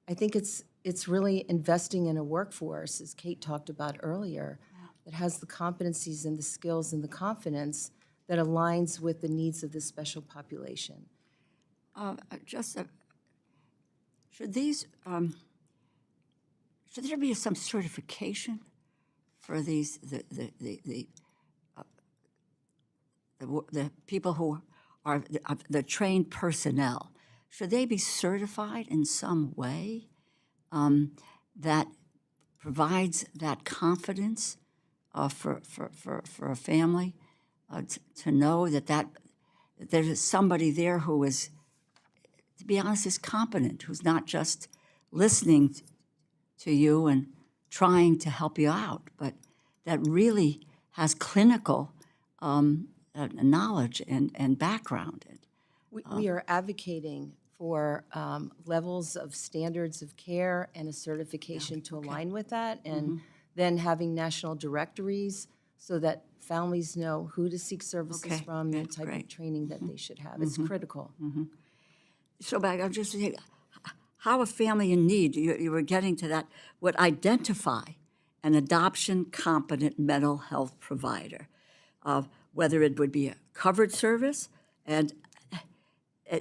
I think it's really investing in a workforce, as Kate talked about earlier, that has the competencies and the skills and the confidence that aligns with the needs of this special population. Should there be some certification for these the people who are the trained personnel? Should they be certified in some way that provides that confidence for a family to know that there's somebody there who is, to be honest, is competent, who's not just listening to you and trying to help you out, but that really has clinical knowledge and background. We are advocating for levels of standards of care and a certification to align with that, and then having national directories so that families know who to seek services from, the type of training that they should have. It's critical. So back, I'm just saying, how a family in need, you were getting to that, would identify an adoption-competent mental health provider, whether it would be a covered service, and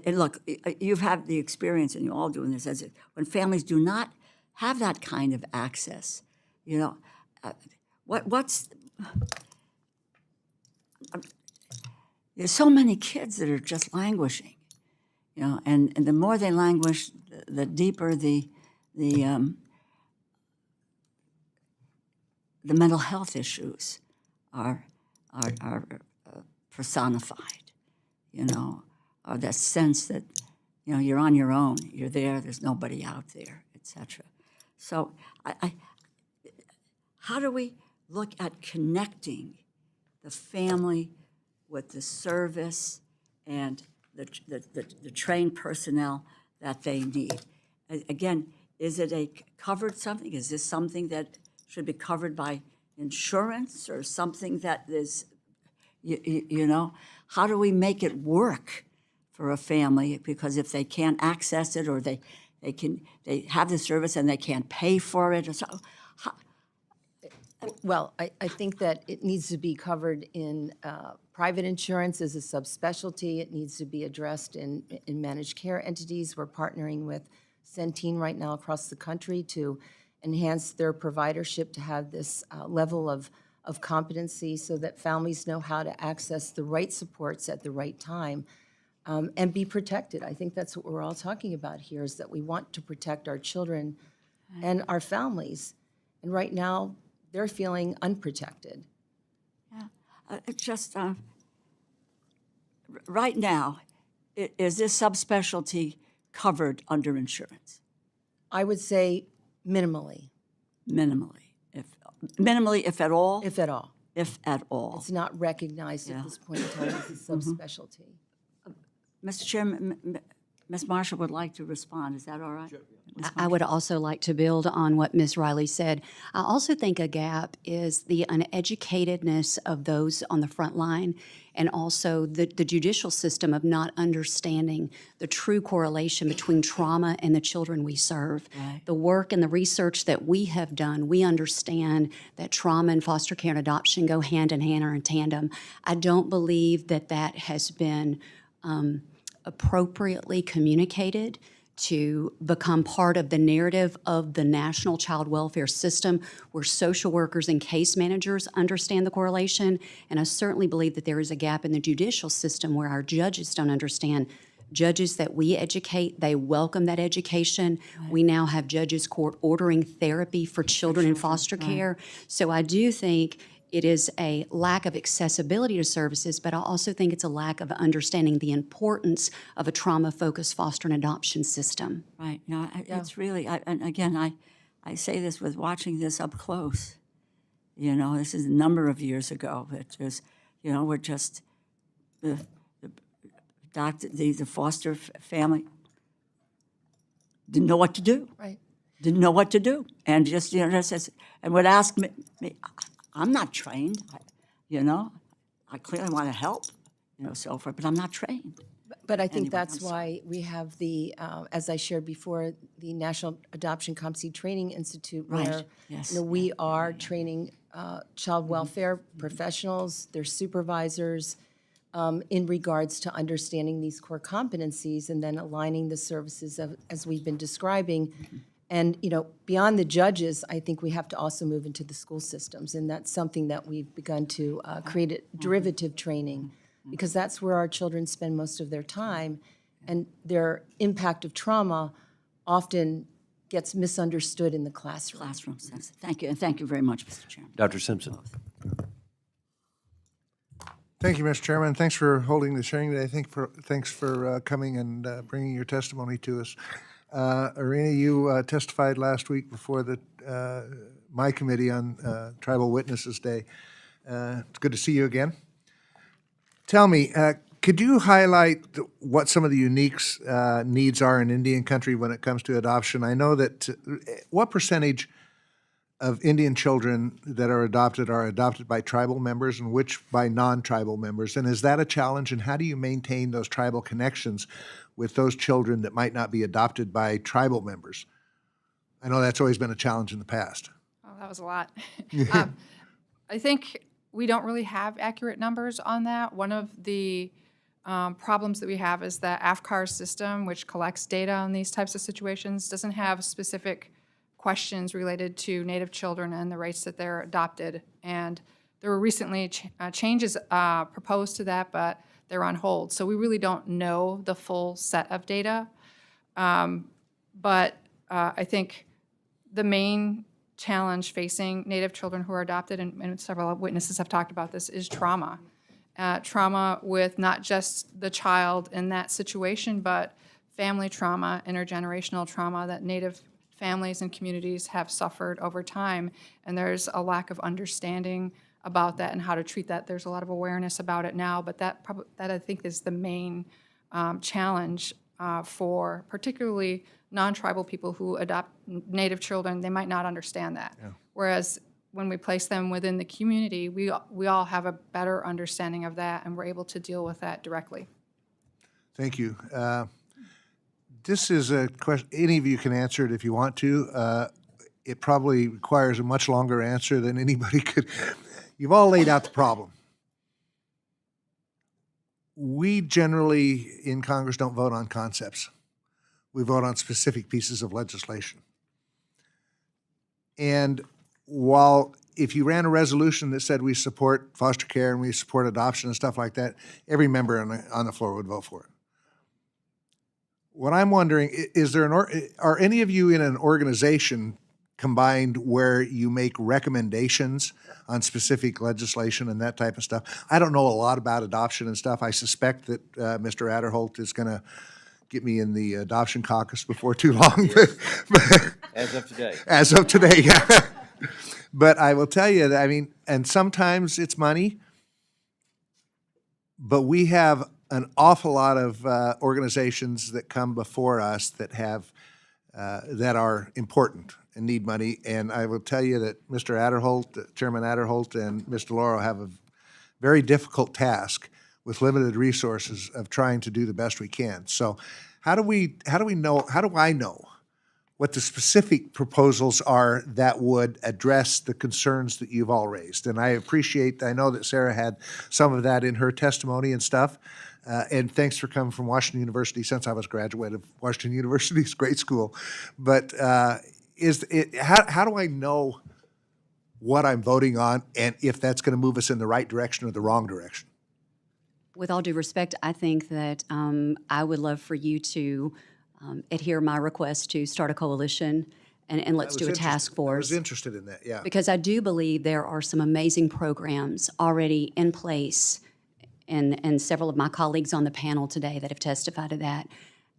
look, you've had the experience, and you're all doing this, when families do not have that kind of access, there's so many kids that are just languishing, and the more they languish, the deeper the mental health issues are personified, that sense that, you're on your own, you're there, there's nobody out there, etc. So how do we look at connecting the family with the service and the trained personnel that they need? Again, is it a covered something? Is this something that should be covered by insurance or something that is, how do we make it work for a family? Because if they can't access it or they have the service and they can't pay for it, or so. Well, I think that it needs to be covered in private insurance as a subspecialty. It needs to be addressed in managed care entities. We're partnering with Centene right now across the country to enhance their providership to have this level of competency so that families know how to access the right supports at the right time and be protected. I think that's what we're all talking about here, is that we want to protect our children and our families. And right now, they're feeling unprotected. Yeah. Right now, is this subspecialty covered under insurance? I would say minimally, Minimally, if at all? if at all. If at all. It's not recognized Yeah. at this point in time as a subspecialty. Mr. Chairman, Ms. Marshall would like to respond. Is that all right? Ms. I would also like to build on what Ms. Riley said. I also think a gap is the uneducatedness of those on the front line, and also the judicial system of not understanding the true correlation between trauma and the children we serve. Right. The work and the research that we have done, we understand that trauma and foster care and adoption go hand in hand or in tandem. I don't believe that that has been appropriately communicated to become part of the narrative of the national child welfare system, where social workers and case managers understand the correlation. And I certainly believe that there is a gap in the judicial system where our judges don't understand. Judges that we educate, they welcome that education. We now have judges court ordering therapy for children in foster care. So I do think it is a lack of accessibility to services, but I also think it's a lack of understanding the importance of a trauma-focused foster and adoption system. Right. No, it's really, and again, I say this with watching this up close. You know, this is a number of years ago. It was, you know, we're just, the foster family didn't know what to do. Right. Didn't know what to do. And just, you know, and would ask me I'm not trained, you know. I clearly want to help, you know, so forth, but I'm not trained. But I think Anyway, that's I'm sorry. why we have the, as I shared before, the National Adoption Competency Training Institute, Right. where Yes. you know, we are training child welfare professionals, their supervisors, in regards to understanding these core competencies and then aligning the services as we've been describing. And, you know, beyond the judges, I think we have to also move into the school systems, and that's something that we've begun to create a derivative training, because that's where our children spend most of their time, and their impact of trauma often gets misunderstood in the classroom. Classroom sense. Thank you, and thank you very much, Mr. Chairman. Dr. Simpson. Thank you, Mr. Chairman. Thanks for holding this hearing today. Thanks for coming and bringing your testimony to us. Irina, you testified last week before my committee on Tribal Witnesses Day. It's good to see you again. Tell me, could you highlight what some of the unique needs are in Indian country when it comes to adoption? I know that what percentage of Indian children that are adopted by tribal members and which by non-tribal members? And is that a challenge? And how do you maintain those tribal connections with those children that might not be adopted by tribal members? I know that's always been a challenge in the past. Oh, that was a lot. I think we don't really have accurate numbers on that. One of the problems that we have is the AFCAR system, which collects data on these types of situations, doesn't have specific questions related to Native children and the rights that they're adopted. And there were recently changes proposed to that, but they're on hold. So we really don't know the full set of data. But I think the main challenge facing Native children who are adopted, and several witnesses have talked about this, is trauma. Trauma with not just the child in that situation, but family trauma, intergenerational trauma that Native families and communities have suffered over time. And there's a lack of understanding about that and how to treat that. There's a lot of awareness about it now, but that I think is the main challenge for particularly non-tribal people who adopt Native children. They might not understand that. Yeah. Whereas when we place them within the community, we all have a better understanding of that, and we're able to deal with that directly. Thank you. This is a question, any of you can answer it if you want to. It probably requires a much longer answer than anybody could. You've all laid out the problem. We generally in Congress don't vote on concepts. We vote on specific pieces of legislation. And while if you ran a resolution that said we support foster care and we support adoption and stuff like that, every member on the floor would vote for it. What I'm wondering, is there are any of you in an organization combined where you make recommendations on specific legislation and that type of stuff. I don't know a lot about adoption and stuff. I suspect that Mr. Adderholt is going to get me in the adoption caucus before too long. As of today. As of today, yeah. But I will tell you that, I mean, and sometimes it's money, but we have an awful lot of organizations that come before us that have, that are important and need money. And I will tell you that Mr. Adderholt, Chairman Adderholt, and Mr. Lauro have a very difficult task with limited resources of trying to do the best we can. So how do I know what the specific proposals are that would address the concerns that you've all raised? And I know that Sarah had some of that in her testimony and stuff. And thanks for coming from Washington University. Since I was graduated, Washington University is a great school. But how do I know what I'm voting on and if that's going to move us in the right direction or the wrong direction? With all due respect, I think that I would love for you to adhere my request to start a coalition and let's do a task force. I was interested in that, yeah. Because I do believe there are some amazing programs already in place, and several of my colleagues on the panel today that have testified to that.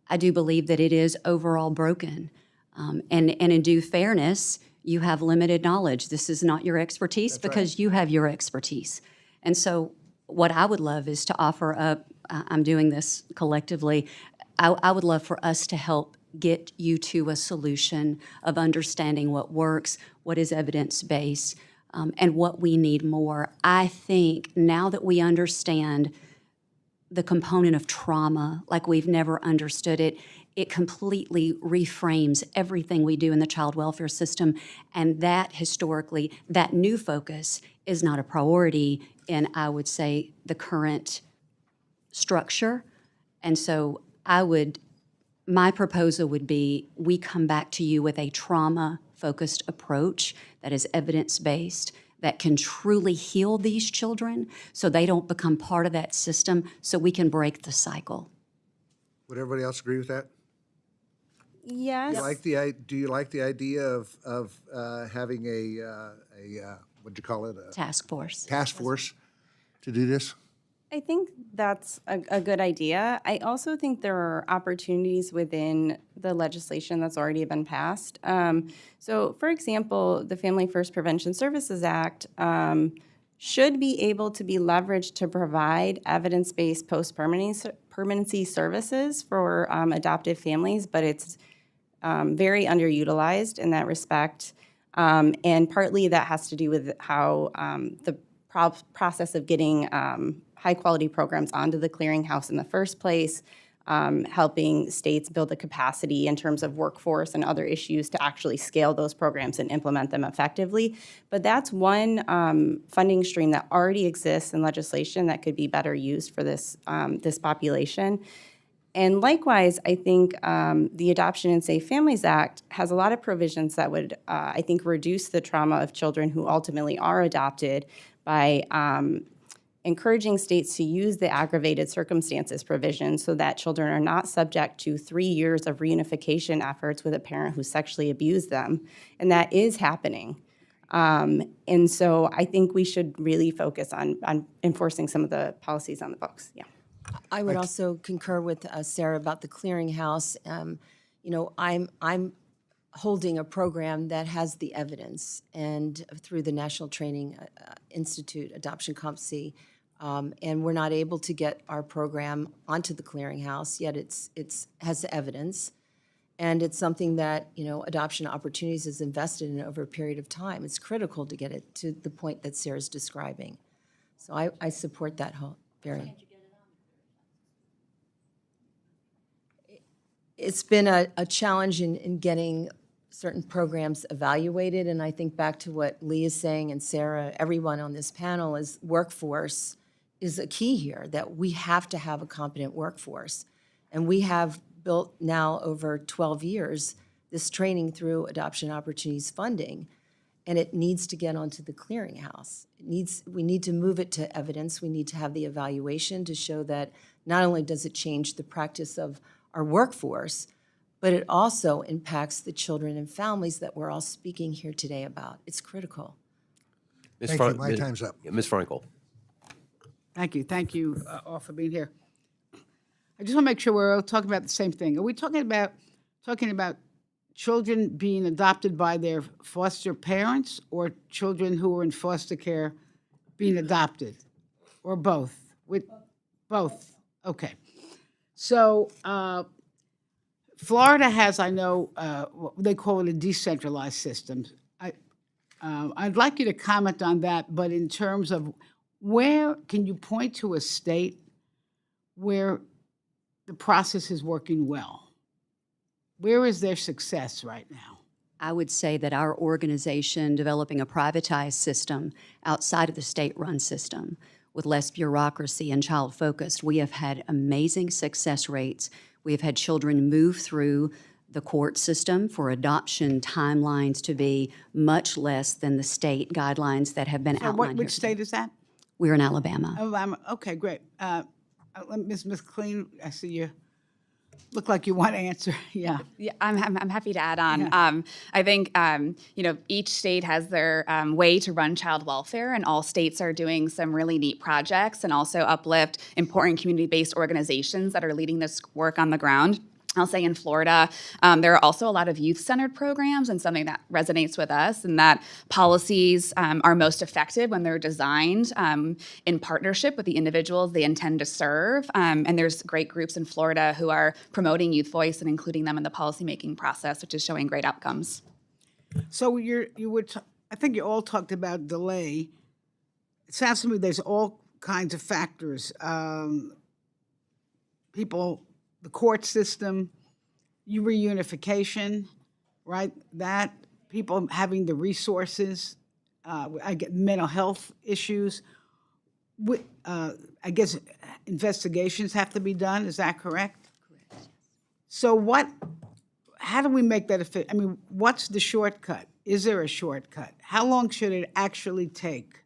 I do believe that it is overall broken. And in due fairness, you have limited knowledge. This is not your expertise because you have your expertise. And so what I would love is to offer up, I'm doing this collectively, I would love for us to help get you to a solution of understanding what works, what is evidence-based, and what we need more. I think now that we understand the component of trauma like we've never understood it, it completely reframes everything we do in the child welfare system, and that historically, that new focus is not a priority in, I would say, the current structure. And so my proposal would be we come back to you with a trauma-focused approach that is evidence-based, that can truly heal these children so they don't become part of that system, so we can break the cycle. Would everybody else agree with that? Yes. Do you like the idea of having what'd you call it? A Task force. task force to do this? I think that's a good idea. I also think there are opportunities within the legislation that's already been passed. So, for example, the Family First Prevention Services Act should be able to be leveraged to provide evidence-based post-permanency services for adoptive families, but it's very underutilized in that respect. And partly that has to do with how the process of getting high-quality programs onto the clearinghouse in the first place, helping states build the capacity in terms of workforce and other issues to actually scale those programs and implement them effectively. But that's one funding stream that already exists in legislation that could be better used for this population. And likewise, I think the Adoption and Safe Families Act has a lot of provisions that would, I think, reduce the trauma of children who ultimately are adopted by encouraging states to use the aggravated circumstances provision so that children are not subject to 3 years of reunification efforts with a parent who sexually abused them. And that is happening. And so I think we should really focus on enforcing some of the policies on the books. Yeah. I would also concur with Sarah about the clearinghouse. I'm holding a program that has the evidence, and through the National Training Institute, Adoption Competency, and we're not able to get our program onto the clearinghouse, yet it has evidence, and it's something that, Adoption Opportunities is invested in over a period of time. It's critical to get it to the point that Sarah's describing. So I support that very. It's been a challenge in getting certain programs evaluated, and I think back to what Lee is saying, and Sarah, everyone on this panel, is workforce is a key here, that we have to have a competent workforce. And we have built now over 12 years this training through Adoption Opportunities funding, and it needs to get onto the clearinghouse. We need to move it to evidence. We need to have the evaluation to show that not only does it change the practice of our workforce, but it also impacts the children and families that we're all speaking here today about. It's critical. Ms. Thank you. Frank- My Ms. time's up. Yeah, Ms. Frankel. Thank you. Thank you all for being here. I just want to make sure we're all talking about the same thing. Are we talking about children being adopted by their foster parents or children who are in foster care being adopted? Or both? With both. Okay. So Florida has, I know, what they call it a decentralized system. I'd like you to comment on that, but in terms of where, can you point to a state where the process is working well? Where is their success right now? I would say that our organization developing a privatized system outside of the state-run system with less bureaucracy and child-focused, we have had amazing success rates. We have had children move through the court system for adoption timelines to be much less than the state guidelines that have been So outlined which here. state is that? We're in Alabama. Alabama. Okay, great. Ms. McLean, I see you look like you want to answer. Yeah. Yeah, I'm happy to add on. I think each state has their way to run child welfare, and all states are doing some really neat projects and also uplift important community-based organizations that are leading this work on the ground. I'll say in Florida, there are also a lot of youth-centered programs, and something that resonates with us, and that policies are most effective when they're designed in partnership with the individuals they intend to serve. And there's great groups in Florida who are promoting youth voice and including them in the policymaking process, which is showing great outcomes. So I think you all talked about delay. It sounds to me there's all kinds of factors. The court system, reunification, right? That, people having the resources, I get mental health issues. I guess investigations have to be done, is that correct? Correct. So how do we make that efficient? I mean, what's the shortcut? Is there a shortcut? How long should it actually take?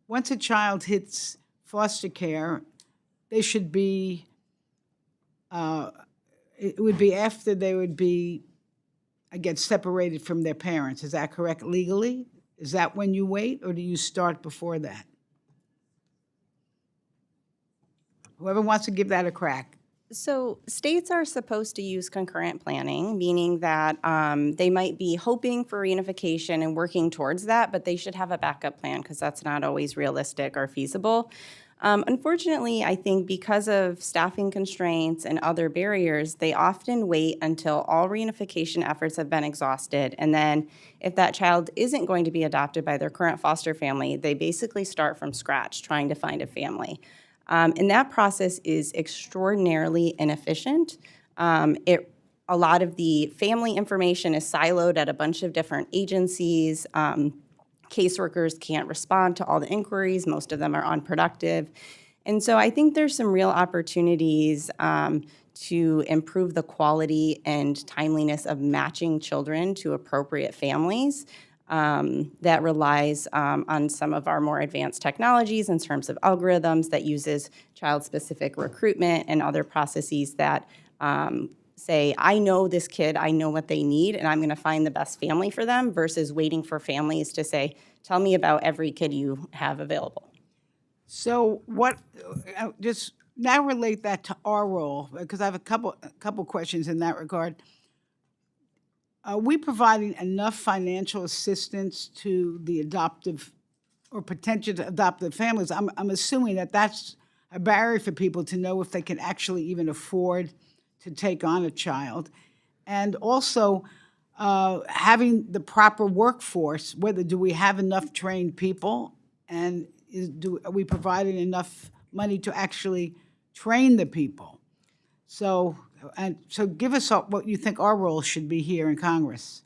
Once a child hits foster care, they should be, it would be after they would be, I guess, separated from their parents. Is that correct legally? Is that when you wait, or do you start before that? Whoever wants to give that a crack. So states are supposed to use concurrent planning, meaning that they might be hoping for reunification and working towards that, but they should have a backup plan because that's not always realistic or feasible. Unfortunately, I think because of staffing constraints and other barriers, they often wait until all reunification efforts have been exhausted. And then if that child isn't going to be adopted by their current foster family, they basically start from scratch trying to find a family. And that process is extraordinarily inefficient. A lot of the family information is siloed at a bunch of different agencies. Caseworkers can't respond to all the inquiries. Most of them are unproductive. And so I think there's some real opportunities to improve the quality and timeliness of matching children to appropriate families. That relies on some of our more advanced technologies in terms of algorithms that uses child-specific recruitment and other processes that say, I know this kid, I know what they need, and I'm going to find the best family for them, versus waiting for families to say, tell me about every kid you have available. So just now relate that to our role, because I have a couple questions in that regard. Are we providing enough financial assistance to the adoptive or potential adoptive families? I'm assuming that that's a barrier for people to know if they can actually even afford to take on a child. And also having the proper workforce, do we have enough trained people, and are we providing enough money to actually train the people? So give us what you think our role should be here in Congress.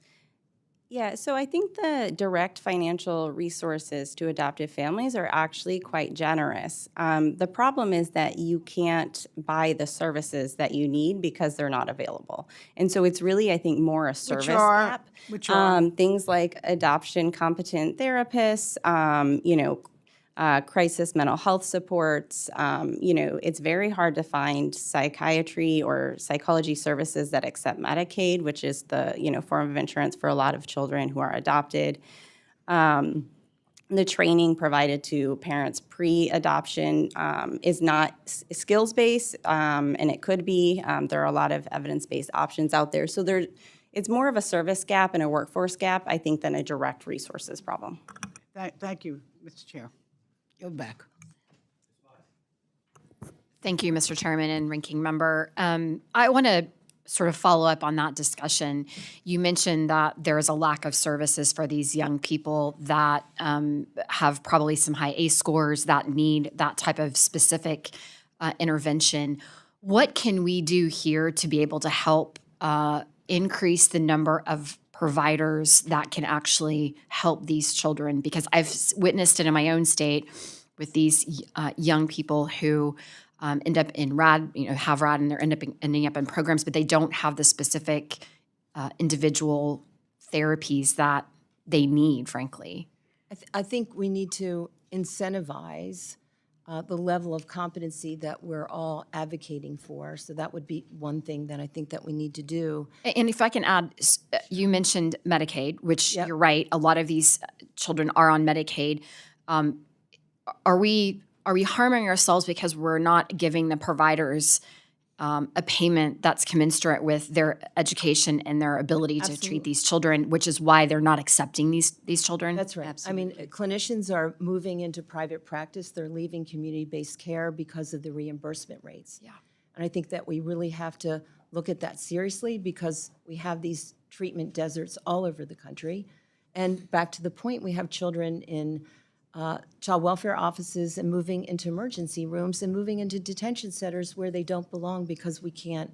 Yeah, so I think the direct financial resources to adoptive families are actually quite generous. The problem is that you can't buy the services that you need because they're not available. And so it's really, I think, more a service gap. Which are? Things like adoption competent therapists, crisis mental health supports. It's very hard to find psychiatry or psychology services that accept Medicaid, which is the, form of insurance for a lot of children who are adopted. The training provided to parents pre-adoption is not skills-based, and it could be. There are a lot of evidence-based options out there. So it's more of a service gap and a workforce gap, I think, than a direct resources problem. Thank you, Mr. Chair. Yield back. Thank you, Mr. Chairman and Ranking Member. I want to sort of follow up on that discussion. You mentioned that there is a lack of services for these young people that have probably some high ACE scores that need that type of specific intervention. What can we do here to be able to help increase the number of providers that can actually help these children? Because I've witnessed it in my own state with these young people who end up in RAD, have RAD, and they're ending up in programs, but they don't have the specific individual therapies that they need, frankly. I think we need to incentivize the level of competency that we're all advocating for. So that would be one thing that I think that we need to do. And if I can add, you mentioned Medicaid, which Yep. you're right, a lot of these children are on Medicaid. Are we harming ourselves because we're not giving the providers a payment that's commensurate with their education and their ability to treat these children, which is why they're not accepting these children? That's right. I mean, clinicians are moving into private practice. They're leaving community-based care because of the reimbursement rates. Yeah. And I think that we really have to look at that seriously because we have these treatment deserts all over the country. And back to the point, we have children in child welfare offices and moving into emergency rooms and moving into detention centers where they don't belong because we can't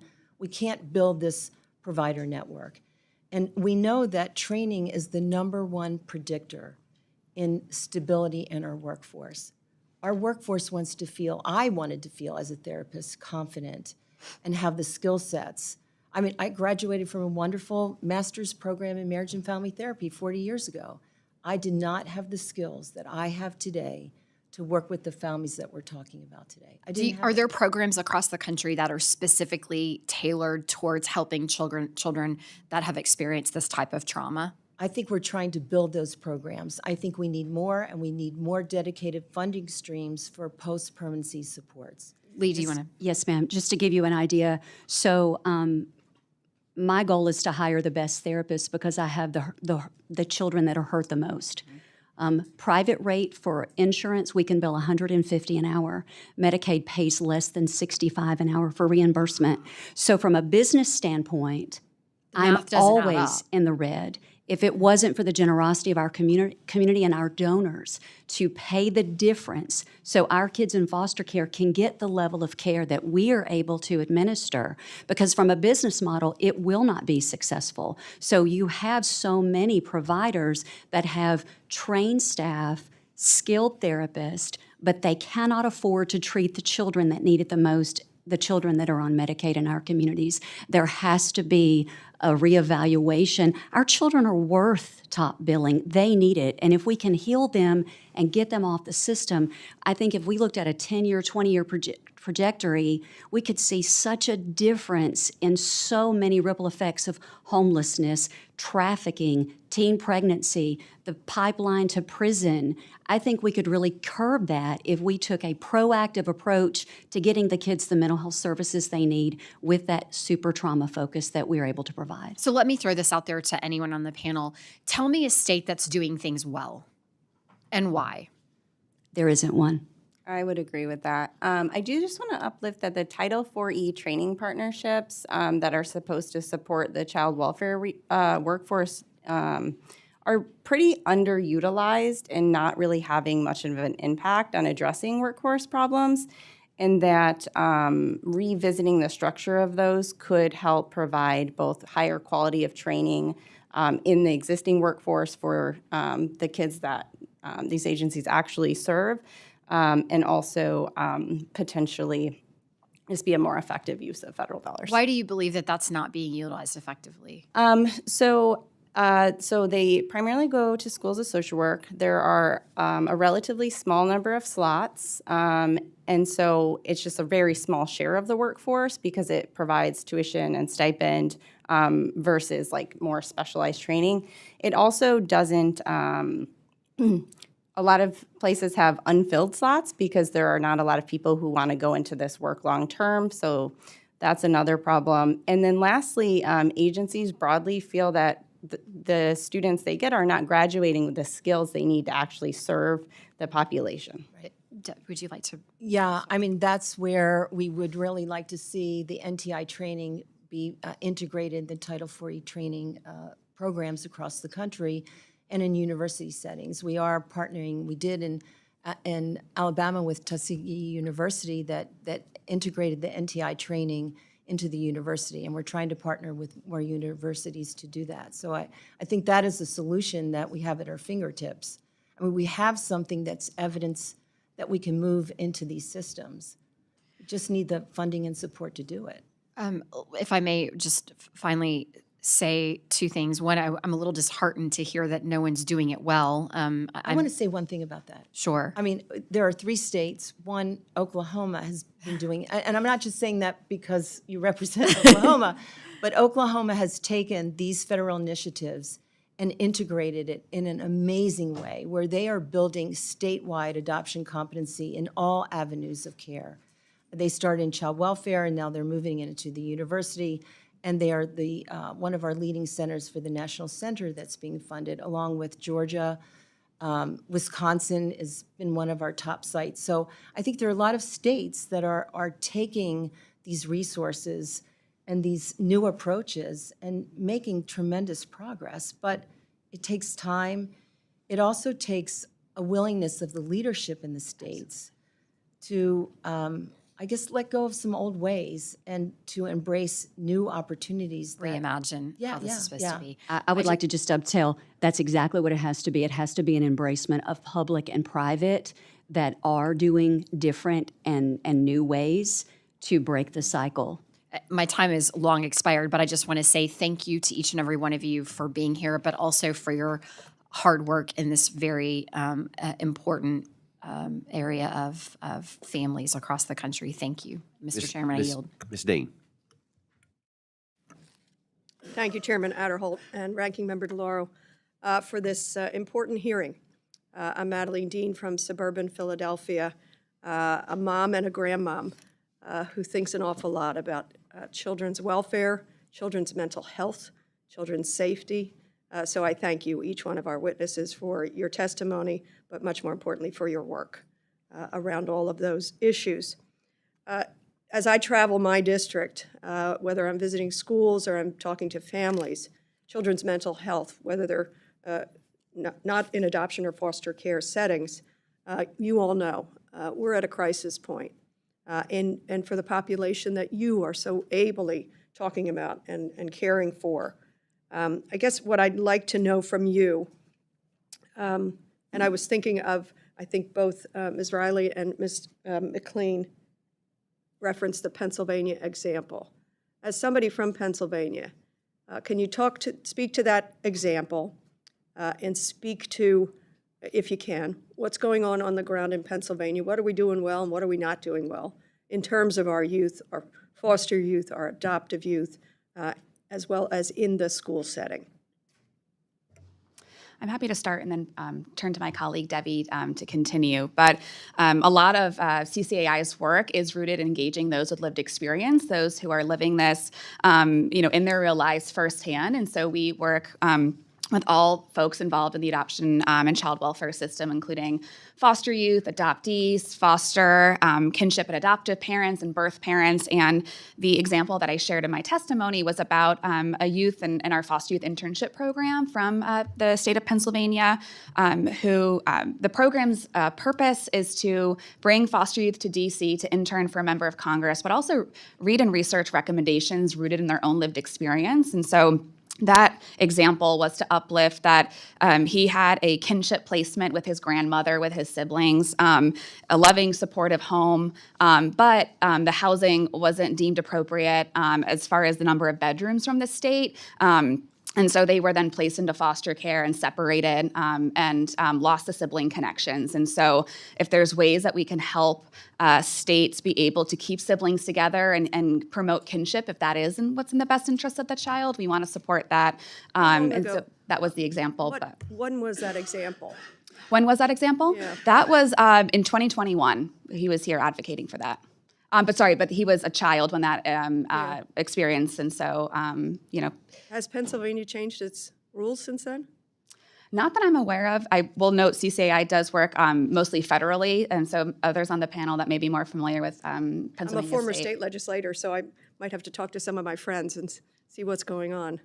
build this provider network. And we know that training is the #1 predictor in stability in our workforce. Our workforce wants to feel, I wanted to feel as a therapist, confident and have the skill sets. I mean, I graduated from a wonderful master's program in marriage and family therapy 40 years ago. I did not have the skills that I have today to work with the families that we're talking about today. I didn't have Are it. there programs across the country that are specifically tailored towards helping children that have experienced this type of trauma? I think we're trying to build those programs. I think we need more, and we need more dedicated funding streams for post-permanency supports. Lee, do you want to? Yes, ma'am. Just to give you an idea, so my goal is to hire the best therapists because I have the children that are hurt the most. Private rate for insurance, we can bill $150 an hour. Medicaid pays less than $65 an hour for reimbursement. So from a business standpoint, I'm math doesn't add always up. in the red. If it wasn't for the generosity of our community and our donors to pay the difference so our kids in foster care can get the level of care that we are able to administer, because from a business model, it will not be successful. So you have so many providers that have trained staff, skilled therapists, but they cannot afford to treat the children that need it the most, the children that are on Medicaid in our communities. There has to be a reevaluation. Our children are worth top billing. They need it. And if we can heal them and get them off the system, I think if we looked at a 10-year, 20-year trajectory, we could see such a difference in so many ripple effects of homelessness, trafficking, teen pregnancy, the pipeline to prison. I think we could really curb that if we took a proactive approach to getting the kids the mental health services they need with that super trauma focus that we're able to provide. So let me throw this out there to anyone on the panel. Tell me a state that's doing things well and why. There isn't one. I would agree with that. I do just want to uplift that the Title IV-E training partnerships that are supposed to support the child welfare workforce are pretty underutilized and not really having much of an impact on addressing workforce problems, and that revisiting the structure of those could help provide both higher quality of training in the existing workforce for the kids that these agencies actually serve, and also potentially just be a more effective use of federal dollars. Why do you believe that that's not being utilized effectively? So they primarily go to schools of social work. There are a relatively small number of slots, and so it's just a very small share of the workforce because it provides tuition and stipend versus like more specialized training. It also doesn't, a lot of places have unfilled slots because there are not a lot of people who want to go into this work long term. So that's another problem. And then lastly, agencies broadly feel that the students they get are not graduating with the skills they need to actually serve the population. Would you like to? Yeah, I mean, that's where we would really like to see the NTI training be integrated in the Title IV training programs across the country and in university settings. We are partnering, we did in Alabama with Tuskegee University that integrated the NTI training into the university, and we're trying to partner with more universities to do that. So I think that is the solution that we have at our fingertips. I mean, we have something that's evidence that we can move into these systems. We just need the funding and support to do it. If I may just finally say two things. One, I'm a little disheartened to hear that no one's doing it well. I want to say one thing about that. Sure. I mean, there are 3 states. One, Oklahoma, has been doing, and I'm not just saying that because you represent Oklahoma, but Oklahoma has taken these federal initiatives and integrated it in an amazing way where they are building statewide adoption competency in all avenues of care. They started in child welfare, and now they're moving into the university, and they are the one of our leading centers for the National Center that's being funded, along with Georgia. Wisconsin has been one of our top sites. So I think there are a lot of states that are taking these resources and these new approaches and making tremendous progress. But it takes time. It also takes a willingness of the leadership in the states to, I guess, let go of some old ways and to embrace new opportunities. Reimagine how this is supposed to be. I would like to just dovetail. That's exactly what it has to be. It has to be an embracement of public and private that are doing different and new ways to break the cycle. My time is long expired, but I just want to say thank you to each and every one of you for being here, but also for your hard work in this very important area of families across the country. Thank you, Mr. Chairman. I yield. Ms. Dean. Thank you, Chairman Adderholt and Ranking Member DeLauro, for this important hearing. I'm Madeline Dean from suburban Philadelphia, a mom and a grandmom who thinks an awful lot about children's welfare, children's mental health, children's safety. So I thank you, each one of our witnesses, for your testimony, but much more importantly for your work around all of those issues. As I travel my district, whether I'm visiting schools or I'm talking to families, children's mental health, whether they're not in adoption or foster care settings, you all know we're at a crisis point. And for the population that you are so ably talking about and caring for. I guess what I'd like to know from you, and I was thinking of, I think both Ms. Riley and Ms. McLean referenced the Pennsylvania example. As somebody from Pennsylvania, can you speak to that example and speak to, if you can, what's going on the ground in Pennsylvania? What are we doing well and what are we not doing well in terms of our youth, our foster youth, our adoptive youth, as well as in the school setting? I'm happy to start and then turn to my colleague Debbie to continue. But a lot of CCAI's work is rooted in engaging those with lived experience, those who are living this, in their real lives firsthand. And so we work with all folks involved in the adoption and child welfare system, including foster youth, adoptees, foster, kinship and adoptive parents, and birth parents. And the example that I shared in my testimony was about a youth in our foster youth internship program from the state of Pennsylvania, who the program's purpose is to bring foster youth to DC to intern for a member of Congress, but also read and research recommendations rooted in their own lived experience. And so that example was to uplift that he had a kinship placement with his grandmother, with his siblings, a loving, supportive home, but the housing wasn't deemed appropriate as far as the number of bedrooms from the state. And so they were then placed into foster care and separated and lost the sibling connections. And so if there's ways that we can help states be able to keep siblings together and promote kinship, if that is what's in the best interest of the child, we want to support that. long And ago? so that was the example. What, But when was that example? when was that example? Yeah. That was in 2021. He was here advocating for that. But he was a child when that experienced. And so, Has Pennsylvania changed its rules since then? not that I'm aware of. I will note CCAI does work mostly federally, and so others on the panel that may be more familiar with Pennsylvania I'm a former state legislator, so I might have to talk to some of my friends and see what's going on.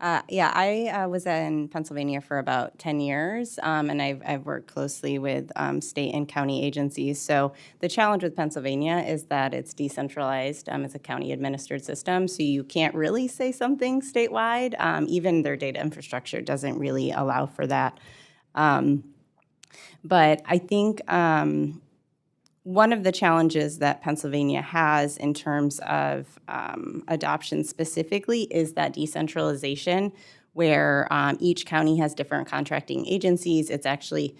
I was in Pennsylvania for about 10 years, and I've worked closely with state and county agencies. So the challenge with Pennsylvania is that it's decentralized. It's a county-administered system, so you can't really say something statewide. Even their data infrastructure doesn't really allow for that. But I think one of the challenges that Pennsylvania has in terms of adoption specifically is that decentralization, where each county has different contracting agencies. It's actually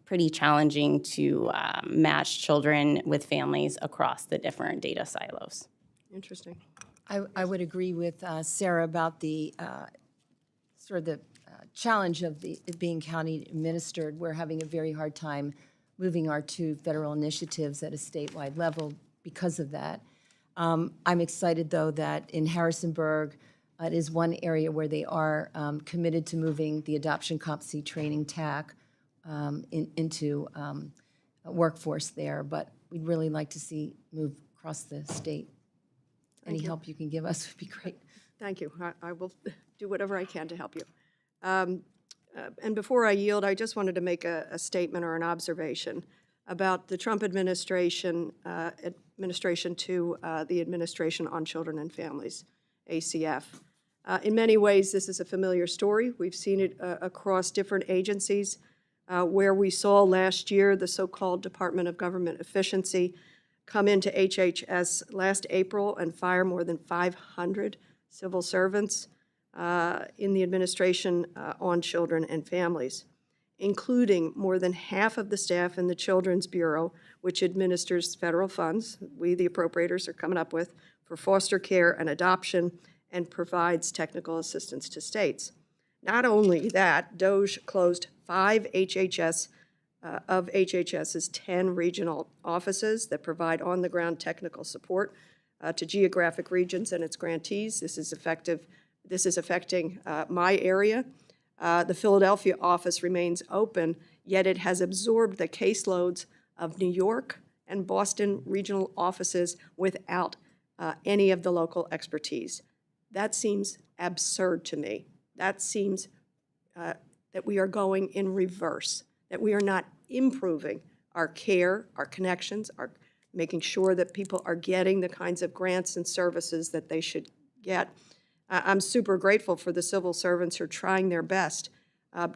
pretty challenging to match children with families across the different data silos. Interesting. I would agree with Sarah about the sort of the challenge of it being county administered. We're having a very hard time moving our two federal initiatives at a statewide level because of that. I'm excited, though, that in Harrisonburg, it is one area where they are committed to moving the adoption competency training TAC into a workforce there, but we'd really like to see move across the state. Any help you can give us would be great. Thank you. I will do whatever I can to help you. And before I yield, I just wanted to make a statement or an observation about the Trump administration to the Administration on Children and Families, ACF. In many ways, this is a familiar story. We've seen it across different agencies, where we saw last year the so-called Department of Government Efficiency come into HHS last April and fire more than 500 civil servants in the Administration on Children and Families, including more than half of the staff in the Children's Bureau, which administers federal funds, we the appropriators are coming up with, for foster care and adoption, and provides technical assistance to states. Not only that, DOJ closed 5 of HHS's 10 regional offices that provide on-the-ground technical support to geographic regions and its grantees. This is affecting my area. The Philadelphia office remains open, yet it has absorbed the caseloads of New York and Boston regional offices without any of the local expertise. That seems absurd to me. That seems that we are going in reverse, that we are not improving our care, our connections, our making sure that people are getting the kinds of grants and services that they should get. I'm super grateful for the civil servants who are trying their best.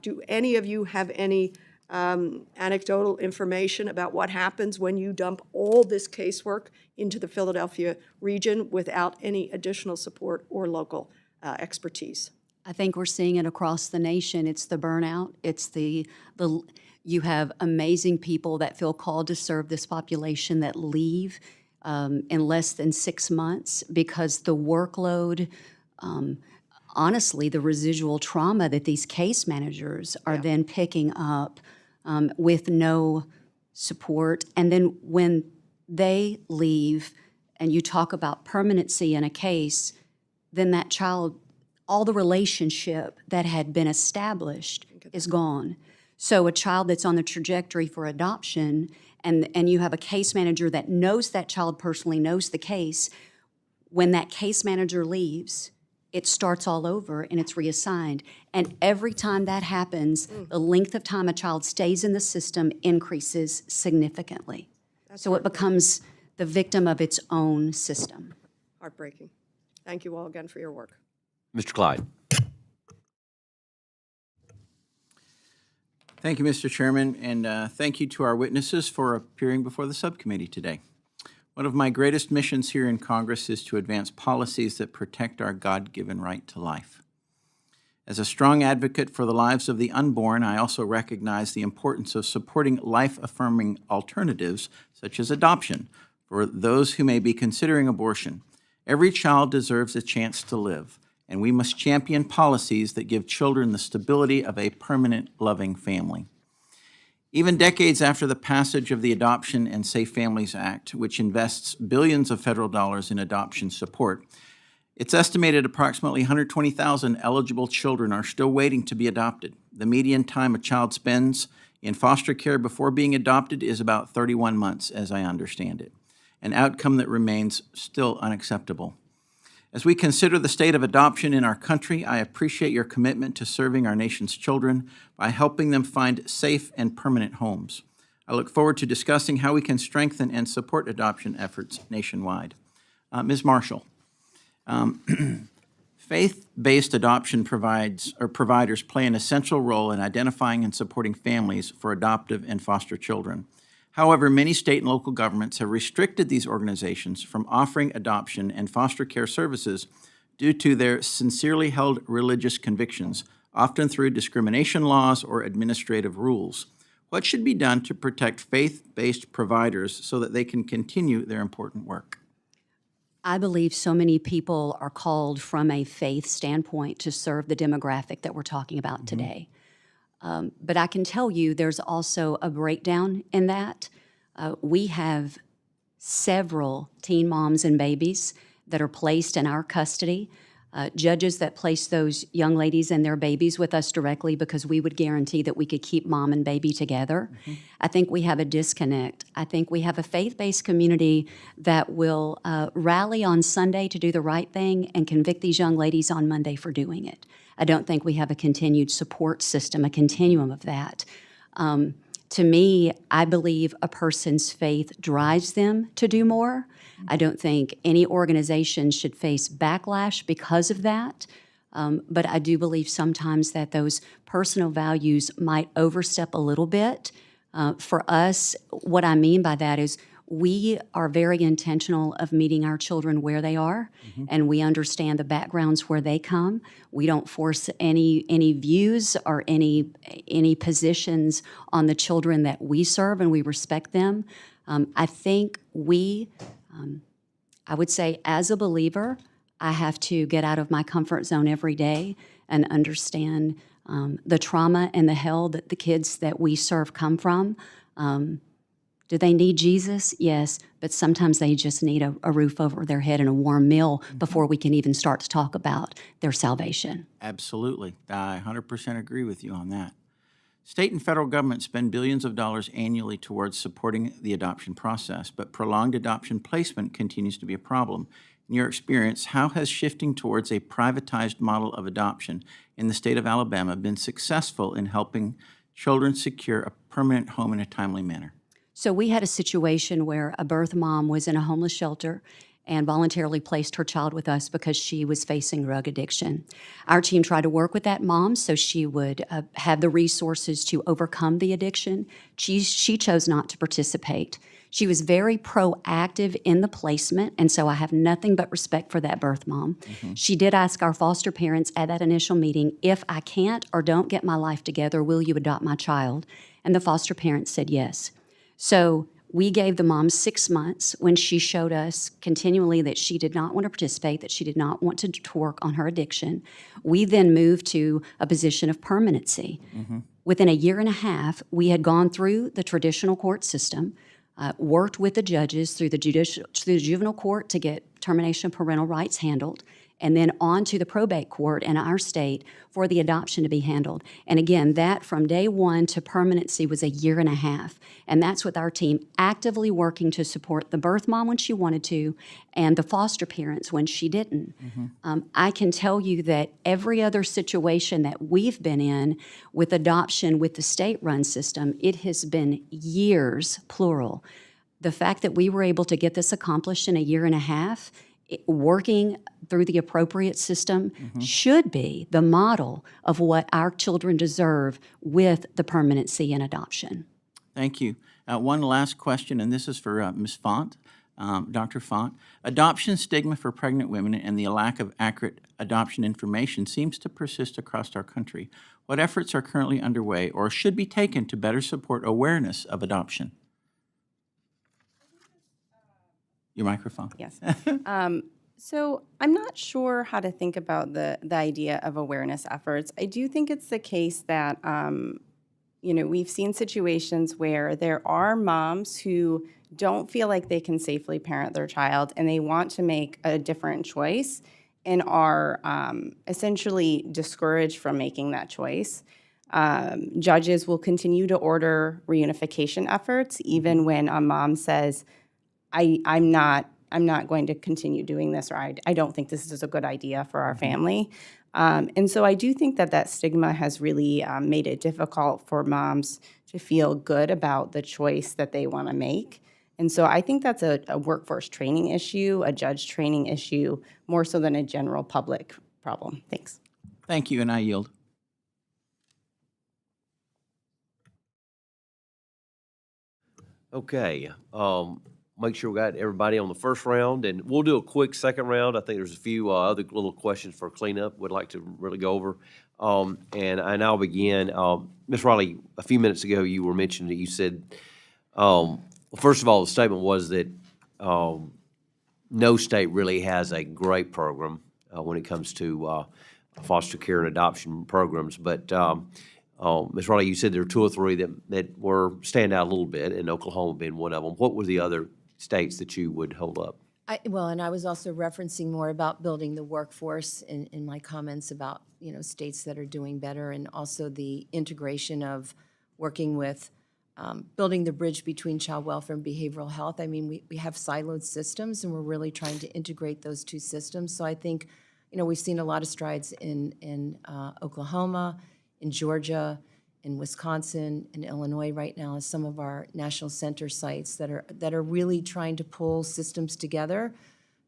Do any of you have any anecdotal information about what happens when you dump all this casework into the Philadelphia region without any additional support or local expertise? I think we're seeing it across the nation. It's the burnout. It's the you have amazing people that feel called to serve this population that leave in less than 6 months because the workload, honestly, the residual trauma that these case managers are then picking up with no support. And then when they leave and you talk about permanency in a case, then that child, all the relationship that had been established is gone. So a child that's on the trajectory for adoption and you have a case manager that knows that child personally, knows the case, when that case manager leaves, it starts all over and it's reassigned. And every time that happens, the length of time a child stays in the system increases significantly. So it becomes the victim of its own system. Heartbreaking. Thank you all again for your work. Mr. Clyde. Thank you, Mr. Chairman, and thank you to our witnesses for appearing before the subcommittee today. One of my greatest missions here in Congress is to advance policies that protect our God-given right to life. As a strong advocate for the lives of the unborn, I also recognize the importance of supporting life-affirming alternatives, such as adoption, for those who may be considering abortion. Every child deserves a chance to live, and we must champion policies that give children the stability of a permanent, loving family. Even decades after the passage of the Adoption and Safe Families Act, which invests billions of federal dollars in adoption support, it's estimated approximately 120,000 eligible children are still waiting to be adopted. The median time a child spends in foster care before being adopted is about 31 months, as I understand it, an outcome that remains still unacceptable. As we consider the state of adoption in our country, I appreciate your commitment to serving our nation's children by helping them find safe and permanent homes. I look forward to discussing how we can strengthen and support adoption efforts nationwide. Ms. Marshall. Faith-based adoption providers play an essential role in identifying and supporting families for adoptive and foster children. However, many state and local governments have restricted these organizations from offering adoption and foster care services due to their sincerely held religious convictions, often through discrimination laws or administrative rules. What should be done to protect faith-based providers so that they can continue their important work? I believe so many people are called from a faith standpoint to serve the demographic that we're talking about today. But I can tell you there's also a breakdown in that. We have several teen moms and babies that are placed in our custody, judges that place those young ladies and their babies with us directly because we would guarantee that we could keep mom and baby together. I think we have a disconnect. I think we have a faith-based community that will rally on Sunday to do the right thing and convict these young ladies on Monday for doing it. I don't think we have a continued support system, a continuum of that. To me, I believe a person's faith drives them to do more. I don't think any organization should face backlash because of that. But I do believe sometimes that those personal values might overstep a little bit. For us, what I mean by that is we are very intentional of meeting our children where they are, and we understand the backgrounds where they come. We don't force any views or any positions on the children that we serve, and we respect them. I think I would say as a believer, I have to get out of my comfort zone every day and understand the trauma and the hell that the kids that we serve come from. Do they need Jesus? Yes, but sometimes they just need a roof over their head and a warm meal before we can even start to talk about their salvation. Absolutely. I 100% agree with you on that. State and federal governments spend billions of dollars annually towards supporting the adoption process, but prolonged adoption placement continues to be a problem. In your experience, how has shifting towards a privatized model of adoption in the state of Alabama been successful in helping children secure a permanent home in a timely manner? So we had a situation where a birth mom was in a homeless shelter and voluntarily placed her child with us because she was facing drug addiction. Our team tried to work with that mom so she would have the resources to overcome the addiction. She chose not to participate. She was very proactive in the placement, and so I have nothing but respect for that birth mom. She did ask our foster parents at that initial meeting, if I can't or don't get my life together, will you adopt my child? And the foster parents said yes. So we gave the mom 6 months when she showed us continually that she did not want to participate, that she did not want to work on her addiction. We then moved to a position of permanency. Within a year and a half, we had gone through the traditional court system, worked with the judges through the juvenile court to get termination of parental rights handled, and then on to the probate court in our state for the adoption to be handled. And again, that from day one to permanency was a year and a half. And that's with our team actively working to support the birth mom when she wanted to and the foster parents when she didn't. I can tell you that every other situation that we've been in with adoption with the state-run system, it has been years, plural. The fact that we were able to get this accomplished in a year and a half, working through the appropriate system should be the model of what our children deserve with the permanency and adoption. Thank you. One last question, and this is for Ms. Font. Dr. Font. Adoption stigma for pregnant women and the lack of accurate adoption information seems to persist across our country. What efforts are currently underway or should be taken to better support awareness of adoption? Your microphone. Yes. So I'm not sure how to think about the idea of awareness efforts. I do think it's the case that, we've seen situations where there are moms who don't feel like they can safely parent their child and they want to make a different choice and are essentially discouraged from making that choice. Judges will continue to order reunification efforts even when a mom says, I'm not going to continue doing this, or I don't think this is a good idea for our family. And so I do think that stigma has really made it difficult for moms to feel good about the choice that they want to make. And so I think that's a workforce training issue, a judge training issue, more so than a general public problem. Thanks. Thank you, and I yield. Okay, make sure we got everybody on the first round, and we'll do a quick second round. I think there's a few other little questions for cleanup we'd like to really go over. And I'll begin. Ms. Riley, a few minutes ago you were mentioning that you said, well, first of all, the statement was that no state really has a great program when it comes to foster care and adoption programs. But Ms. Riley, you said there are two or three that stand out a little bit, and Oklahoma being one of them. What were the other states that you would hold up? And I was also referencing more about building the workforce in my comments about, states that are doing better, and also the integration of working with building the bridge between child welfare and behavioral health. I mean, we have siloed systems, and we're really trying to integrate those two systems. So I think, we've seen a lot of strides in Oklahoma, in Georgia, in Wisconsin, in Illinois right now as some of our national center sites that are really trying to pull systems together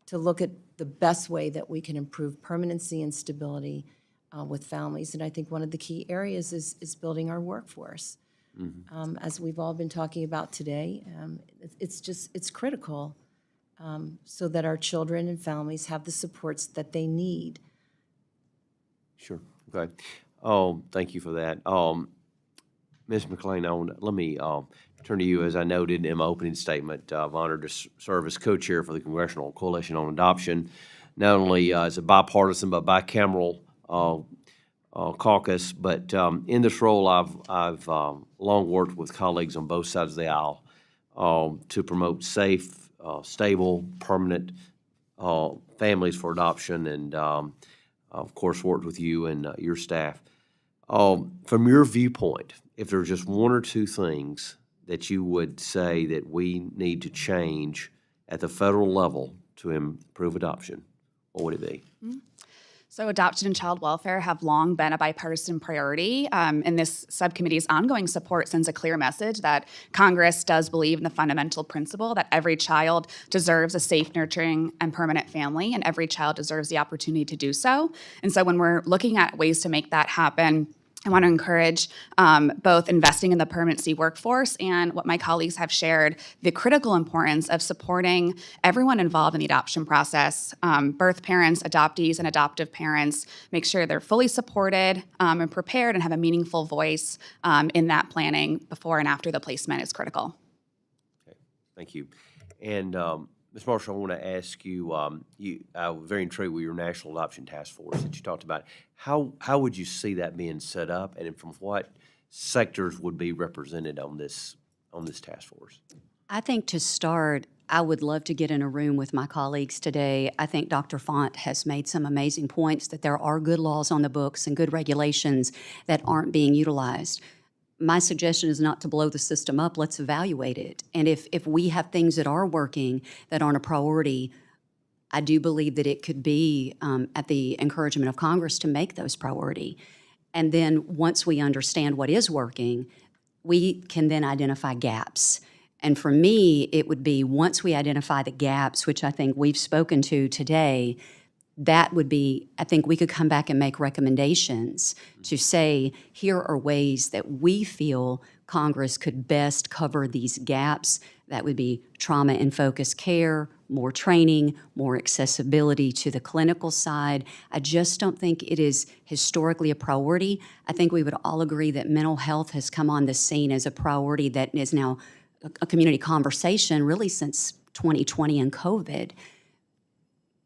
to look at the best way that we can improve permanency and stability with families. And I think one of the key areas is building our workforce. Mm-hmm. As we've all been talking about today, it's critical so that our children and families have the supports that they need. Sure. Okay. Thank you for that. Ms. McLean, let me turn to you. As I noted in my opening statement, I'm honored to serve as co-chair for the Congressional Coalition on Adoption, not only as a bipartisan but bicameral caucus, but in this role I've long worked with colleagues on both sides of the aisle to promote safe, stable, permanent families for adoption, and of course worked with you and your staff. From your viewpoint, if there's just one or two things that you would say that we need to change at the federal level to improve adoption, what would it be? Mm-hmm. So adoption and child welfare have long been a bipartisan priority, and this subcommittee's ongoing support sends a clear message that Congress does believe in the fundamental principle that every child deserves a safe, nurturing, and permanent family, and every child deserves the opportunity to do so. And so when we're looking at ways to make that happen, I want to encourage both investing in the permanency workforce and what my colleagues have shared, the critical importance of supporting everyone involved in the adoption process, birth parents, adoptees, and adoptive parents, make sure they're fully supported and prepared and have a meaningful voice in that planning before and after the placement is critical. Okay, thank you. And Ms. Marshall, I want to ask you, I'm very intrigued with your National Adoption Task Force that you talked about. How would you see that being set up, and from what sectors would be represented on this task force? I think to start, I would love to get in a room with my colleagues today. I think Dr. Font has made some amazing points that there are good laws on the books and good regulations that aren't being utilized. My suggestion is not to blow the system up. Let's evaluate it. And if we have things that are working that aren't a priority, I do believe that it could be at the encouragement of Congress to make those priority. And then once we understand what is working, we can then identify gaps. And for me, it would be once we identify the gaps, which I think we've spoken to today, that would be, I think we could come back and make recommendations to say, here are ways that we feel Congress could best cover these gaps. That would be trauma and focused care, more training, more accessibility to the clinical side. I just don't think it is historically a priority. I think we would all agree that mental health has come on the scene as a priority that is now a community conversation really since 2020 and COVID.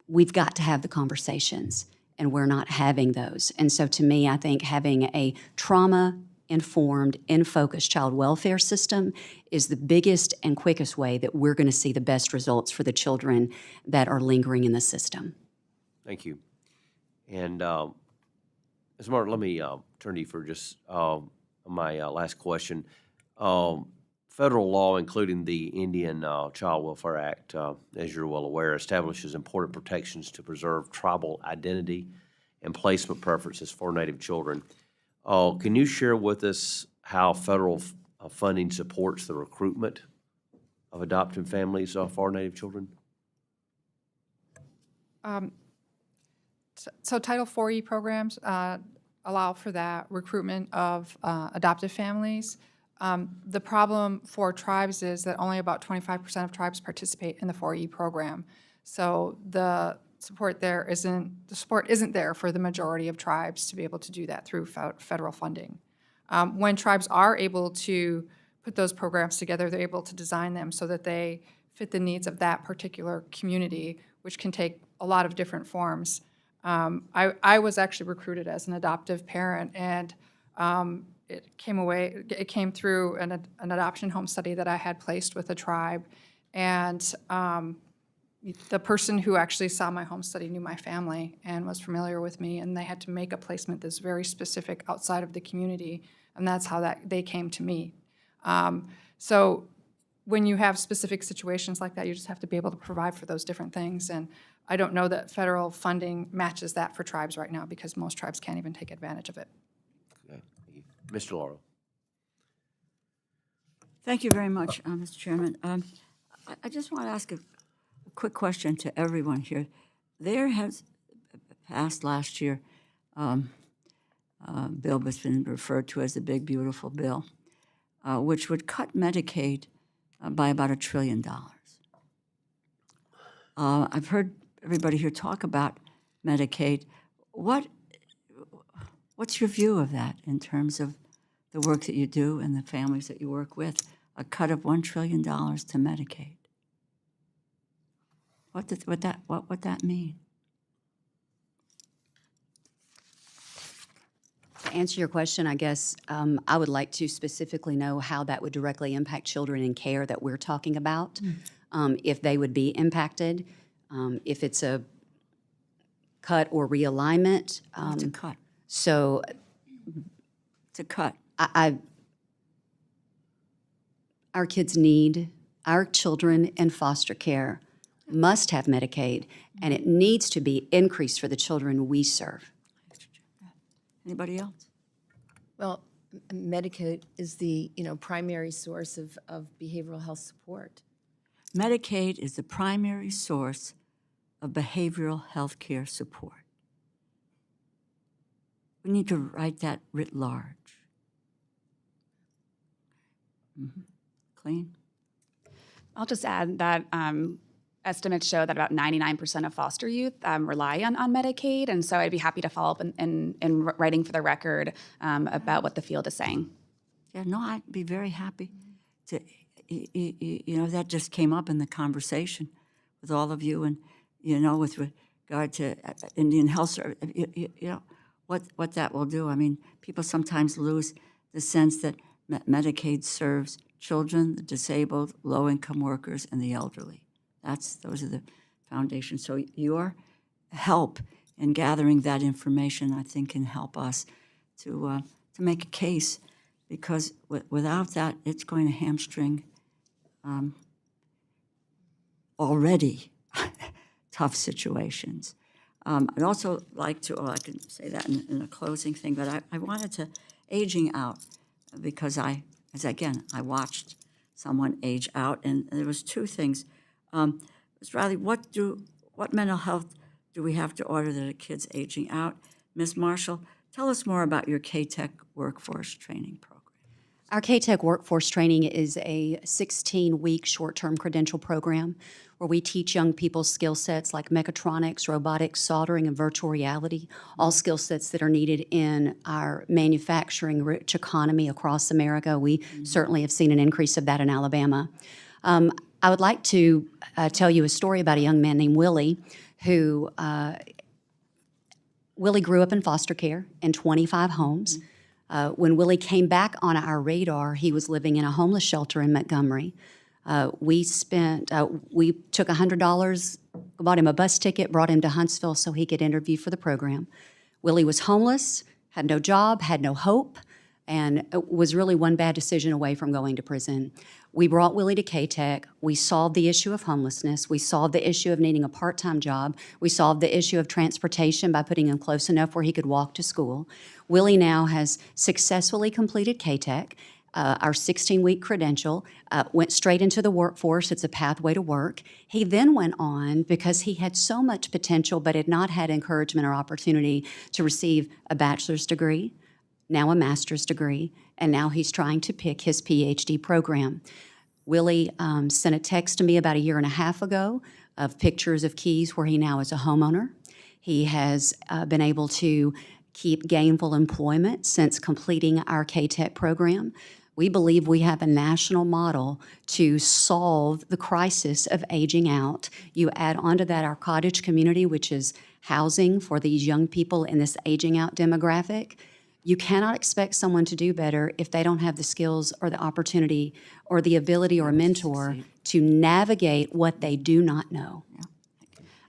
We've got to have the conversations, and we're not having those. And so to me, I think having a trauma-informed, in-focused child welfare system is the biggest and quickest way that we're going to see the best results for the children that are lingering in the system. Thank you. And Ms. Martin, let me turn to you for just my last question. Federal law, including the Indian Child Welfare Act, as you're well aware, establishes important protections to preserve tribal identity and placement preferences for Native children. Can you share with us how federal funding supports the recruitment of adoptive families for Native children? So Title IV-E programs allow for that recruitment of adoptive families. The problem for tribes is that only about 25% of tribes participate in the 4E program. So the support isn't there for the majority of tribes to be able to do that through federal funding. When tribes are able to put those programs together, they're able to design them so that they fit the needs of that particular community, which can take a lot of different forms. I was actually recruited as an adoptive parent, and it came through an adoption home study that I had placed with a tribe, and the person who actually saw my home study knew my family and was familiar with me, and they had to make a placement that's very specific outside of the community, and that's how they came to me. So when you have specific situations like that, you just have to be able to provide for those different things, and I don't know that federal funding matches that for tribes right now because most tribes can't even take advantage of it. Okay. Thank you. Mr. Laurel. Thank you very much, Mr. Chairman. I just want to ask a quick question to everyone here. There has passed last year a bill that's been referred to as the Big Beautiful Bill, which would cut Medicaid by about $1 trillion. I've heard everybody here talk about Medicaid. What's your view of that in terms of the work that you do and the families that you work with? A cut of $1 trillion to Medicaid. What would that mean? To answer your question, I guess I would like to specifically know how that would directly impact children in care that we're talking about, if they would be impacted, if it's a cut or realignment. It's a cut. So It's a cut. Our children in foster care must have Medicaid, and it needs to be increased for the children we serve. Anybody else? Well, Medicaid is the primary source of behavioral health support. Medicaid is the primary source of behavioral health care support. We need to write that writ large. Clean? I'll just add that estimates show that about 99% of foster youth rely on Medicaid, and so I'd be happy to follow up in writing for the record about what the field is saying. Yeah, no, I'd be very happy to, that just came up in the conversation with all of you and, with regard to Indian Health Service, what that will do. I mean, people sometimes lose the sense that Medicaid serves children, the disabled, low-income workers, and the elderly. Those are the foundations. So your help in gathering that information, I think, can help us to make a case, because without that, it's going to hamstring already tough situations. I'd also like to, I can say that in a closing thing, but I wanted to, aging out, because I watched someone age out, and there was two things. Ms. Riley, what mental health do we have to order that a kid's aging out? Ms. Marshall, tell us more about your K-Tech workforce training program. Our K-Tech workforce training is a 16-week short-term credential program where we teach young people skill sets like mechatronics, robotics, soldering, and virtual reality, all skill sets that are needed in our manufacturing-rich economy across America. We certainly have seen an increase of that in Alabama. I would like to tell you a story about a young man named Willie who Willie grew up in foster care in 25 homes. When Willie came back on our radar, he was living in a homeless shelter in Montgomery. We took $100, bought him a bus ticket, brought him to Huntsville so he could interview for the program. Willie was homeless, had no job, had no hope, and was really one bad decision away from going to prison. We brought Willie to K-Tech. We solved the issue of homelessness. We solved the issue of needing a part-time job. We solved the issue of transportation by putting him close enough where he could walk to school. Willie now has successfully completed K-Tech. Our 16-week credential, went straight into the workforce. It's a pathway to work. He then went on, because he had so much potential but had not had encouragement or opportunity, to receive a bachelor's degree, now a master's degree, and now he's trying to pick his PhD program. Willie sent a text to me about 1.5 years ago of pictures of Keys where he now is a homeowner. He has been able to keep gainful employment since completing our K-Tech program. We believe we have a national model to solve the crisis of aging out. You add onto that our cottage community, which is housing for these young people in this aging out demographic. You cannot expect someone to do better if they don't have the skills or the opportunity or the ability or a mentor to navigate what they do not know.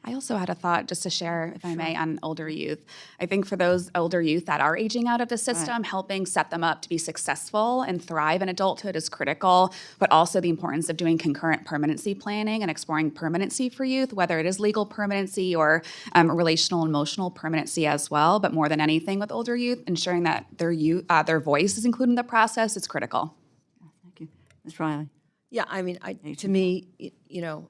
I also had a thought just to share, if I may, on older youth. I think for those older youth that are aging out of the system, helping set them up to be successful and thrive in adulthood is critical, but also the importance of doing concurrent permanency planning and exploring permanency for youth, whether it is legal permanency or relational and emotional permanency as well. But more than anything with older youth, ensuring that their voice is included in the process is critical. Thank you. Ms. Riley? Yeah, I mean, to me, you know,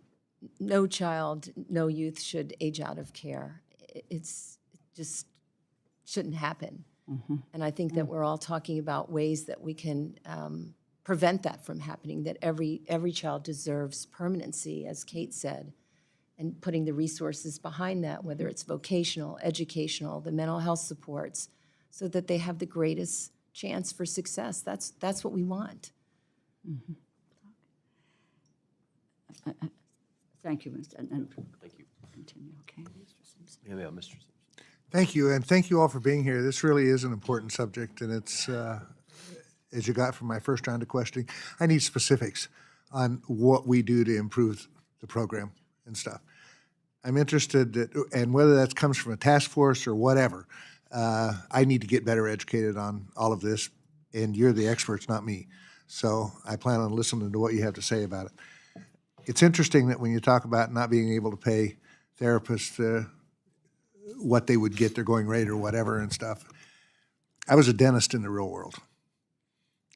no child, no youth should age out of care. It's just shouldn't happen. And I think that we're all talking about ways that we can prevent that from happening, that every child deserves permanency, as Kate said, and putting the resources behind that, whether it's vocational, educational, the mental health supports, so that they have the greatest chance for success. That's what we want. Thank you, Mr. And Thank you. continue, okay? Mr. Simpson. Yeah, Mr. Simpson. Thank you, and thank you all for being here. This really is an important subject, and it's, as you got from my first round of questioning, I need specifics on what we do to improve the program and stuff. I'm interested, and whether that comes from a task force or whatever, I need to get better educated on all of this, and you're the experts, not me. So I plan on listening to what you have to say about it. It's interesting that when you talk about not being able to pay therapists what they would get their going rate or whatever and stuff. I was a dentist in the real world.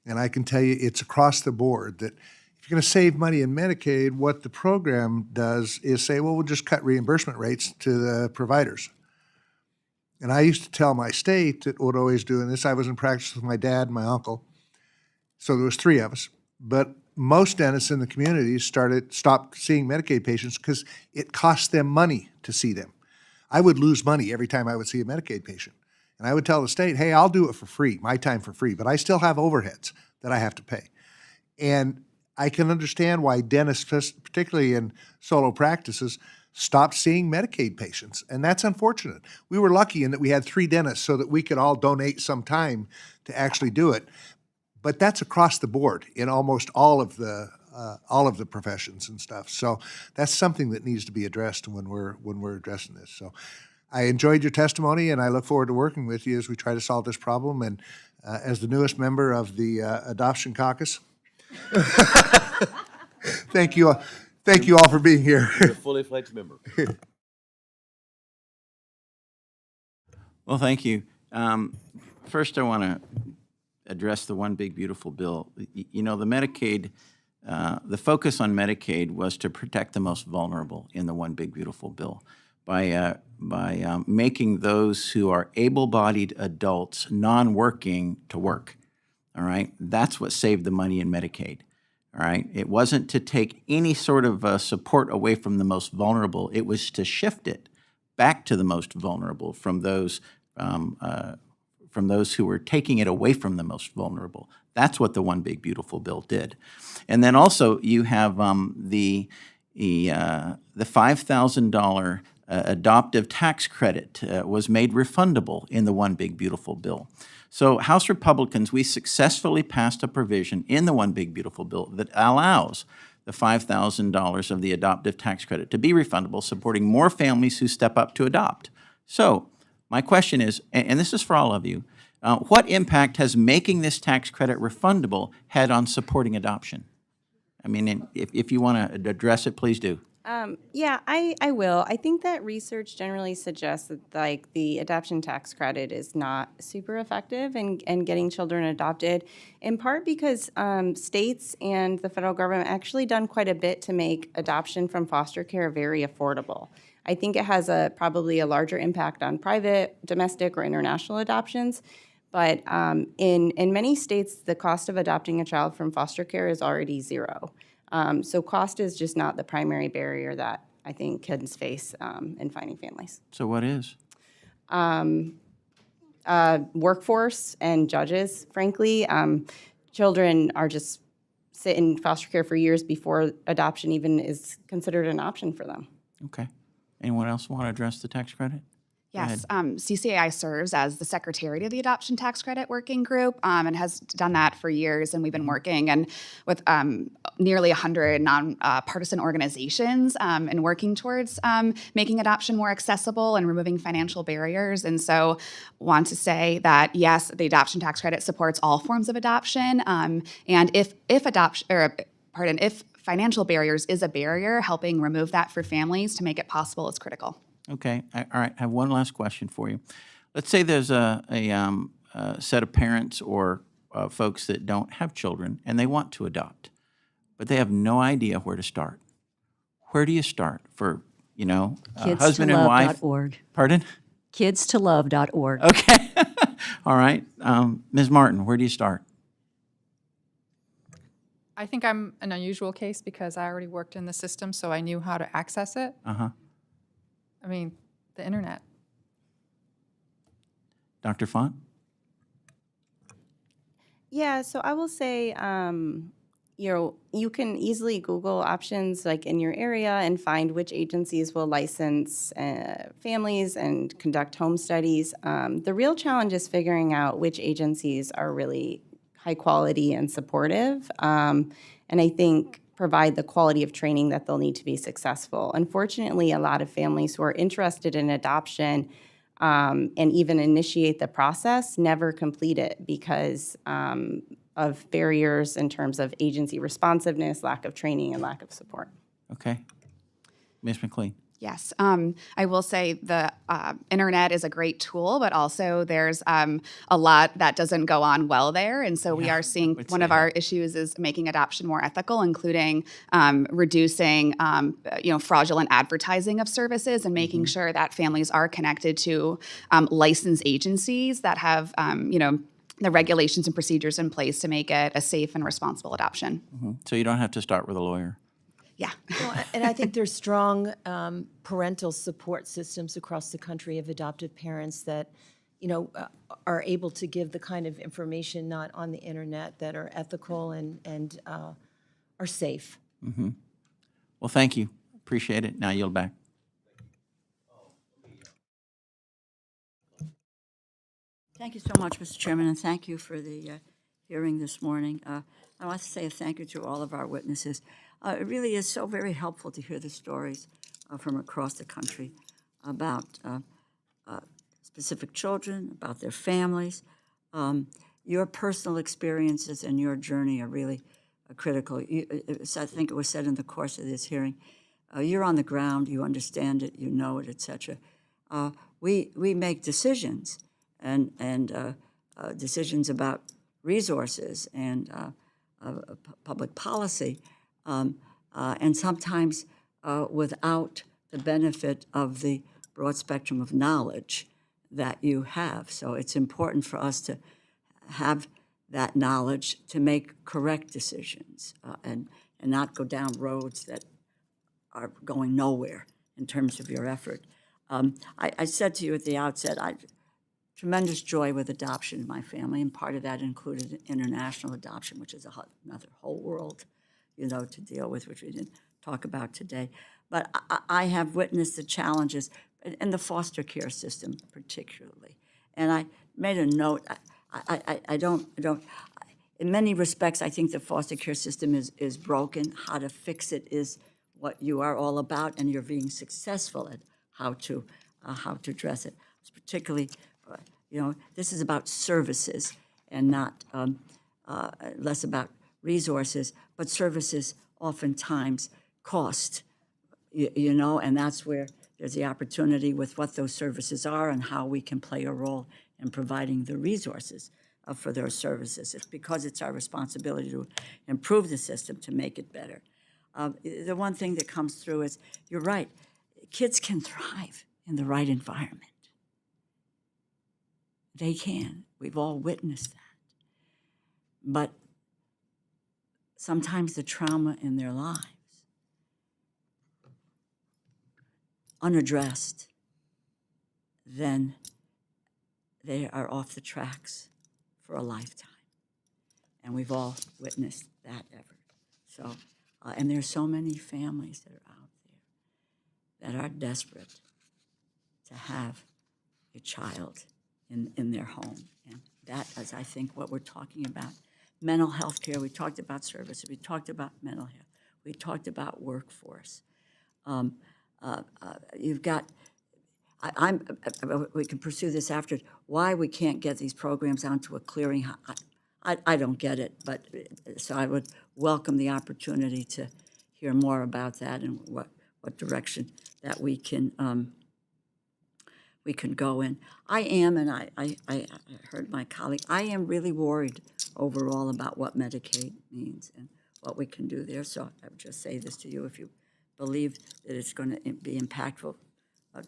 And I can tell you it's across the board that if you're going to save money in Medicaid, what the program does is say, well, we'll just cut reimbursement rates to the providers. And I used to tell my state that would always do, and this I was in practice with my dad and my uncle, so there was 3 of us, but most dentists in the community stopped seeing Medicaid patients because it cost them money to see them. I would lose money every time I would see a Medicaid patient. And I would tell the state, hey, I'll do it for free, my time for free, but I still have overheads that I have to pay. And I can understand why dentists, particularly in solo practices, stopped seeing Medicaid patients, and that's unfortunate. We were lucky in that we had 3 dentists so that we could all donate some time to actually do it. But that's across the board in almost all of the professions and stuff. So that's something that needs to be addressed when we're addressing this. So I enjoyed your testimony, and I look forward to working with you as we try to solve this problem. And as the newest member of the Adoption Caucus, thank you all for being here. You're a fully fledged member. Well, thank you. First, I want to address the one big beautiful bill. You know, the Medicaid, the focus on Medicaid was to protect the most vulnerable in the one big beautiful bill. by making those who are able-bodied adults non-working to work. All right, that's what saved the money in Medicaid. All right, it wasn't to take any sort of support away from the most vulnerable. It was to shift it back to the most vulnerable from those who were taking it away from the most vulnerable. That's what the One Big Beautiful Bill did. And then also you have the $5,000 adoptive tax credit was made refundable in the One Big Beautiful Bill. So House Republicans, we successfully passed a provision in the One Big Beautiful Bill that allows the $5,000 of the adoptive tax credit to be refundable, supporting more families who step up to adopt. So my question is, and this is for all of you, what impact has making this tax credit refundable had on supporting adoption? I mean, if you want to address it, please do. Yeah, I will. I think that research generally suggests that like the adoption tax credit is not super effective in getting children adopted, in part because states and the federal government actually done quite a bit to make adoption from foster care very affordable. I think it has probably a larger impact on private, domestic, or international adoptions. But in many states, the cost of adopting a child from foster care is already zero. So cost is just not the primary barrier that I think kids face in finding families. So what is? Workforce and judges, frankly. Children are just sit in foster care for years before adoption even is considered an option for them. Okay. Anyone else want to address the tax credit? Yes, CCAI serves as the secretary to the Adoption Tax Credit Working Group and has done that for years. And we've been working and with nearly 100 nonpartisan organizations and working towards making adoption more accessible and removing financial barriers. And so want to say that, yes, the Adoption Tax Credit supports all forms of adoption. And if financial barriers is a barrier, helping remove that for families to make it possible is critical. Okay. All right. I have one last question for you. Let's say there's a set of parents or folks that don't have children and they want to adopt, but they have no idea where to start. Where do you start for, husband and wife? Kidstolove.org. Pardon? Kidstolove.org. Okay. All right. Ms. Martin, where do you start? I think I'm an unusual case because I already worked in the system, so I knew how to access it. Uh-huh. I mean, the internet. Dr. Font? Yeah, so I will say, you can easily Google options like in your area and find which agencies will license families and conduct home studies. The real challenge is figuring out which agencies are really high quality and supportive. And I think provide the quality of training that they'll need to be successful. Unfortunately, a lot of families who are interested in adoption and even initiate the process never complete it because of barriers in terms of agency responsiveness, lack of training, and lack of support. Okay. Ms. McLean? Yes, I will say the internet is a great tool, but also there's a lot that doesn't go on well there. And so we are seeing one of our issues is making adoption more ethical, including reducing fraudulent advertising of services and making sure that families are connected to licensed agencies that have the regulations and procedures in place to make it a safe and responsible adoption. Mm-hmm. So you don't have to start with a lawyer. Yeah. And I think there's strong parental support systems across the country of adoptive parents that, are able to give the kind of information not on the internet that are ethical and are safe. Mm-hmm. Well, thank you. Appreciate it. Now yield back. Thank you so much, Mr. Chairman, and thank you for the hearing this morning. I want to say a thank you to all of our witnesses. It really is so very helpful to hear the stories from across the country about specific children, about their families. Your personal experiences and your journey are really critical. I think it was said in the course of this hearing, you're on the ground, you understand it, you know it, etc. We make decisions and decisions about resources and public policy, and sometimes without the benefit of the broad spectrum of knowledge that you have. So it's important for us to have that knowledge to make correct decisions and not go down roads that are going nowhere in terms of your effort. I said to you at the outset, I tremendous joy with adoption in my family, and part of that included international adoption, which is another whole world, to deal with, which we didn't talk about today. But I have witnessed the challenges in the foster care system particularly. And I made a note, I don't, in many respects, I think the foster care system is broken. How to fix it is what you are all about, and you're being successful at how to address it. It's particularly, this is about services and not less about resources, but services oftentimes cost, and that's where there's the opportunity with what those services are and how we can play a role in providing the resources for those services. It's because it's our responsibility to improve the system to make it better. The one thing that comes through is, you're right, kids can thrive in the right environment. They can. We've all witnessed that. But sometimes the trauma in their lives, unaddressed, then they are off the tracks for a lifetime. And we've all witnessed that effort. So, and there's so many families that are out there that are desperate to have a child in their home. And that is, I think, what we're talking about. Mental health care, we talked about services, we talked about mental health, we talked about workforce. You've got, we can pursue this after, why we can't get these programs onto a clearinghouse. I don't get it, but so I would welcome the opportunity to hear more about that and what direction that we can go in. I am, and I heard my colleague, I am really worried overall about what Medicaid means and what we can do there. So I would just say this to you: if you believe that it's going to be impactful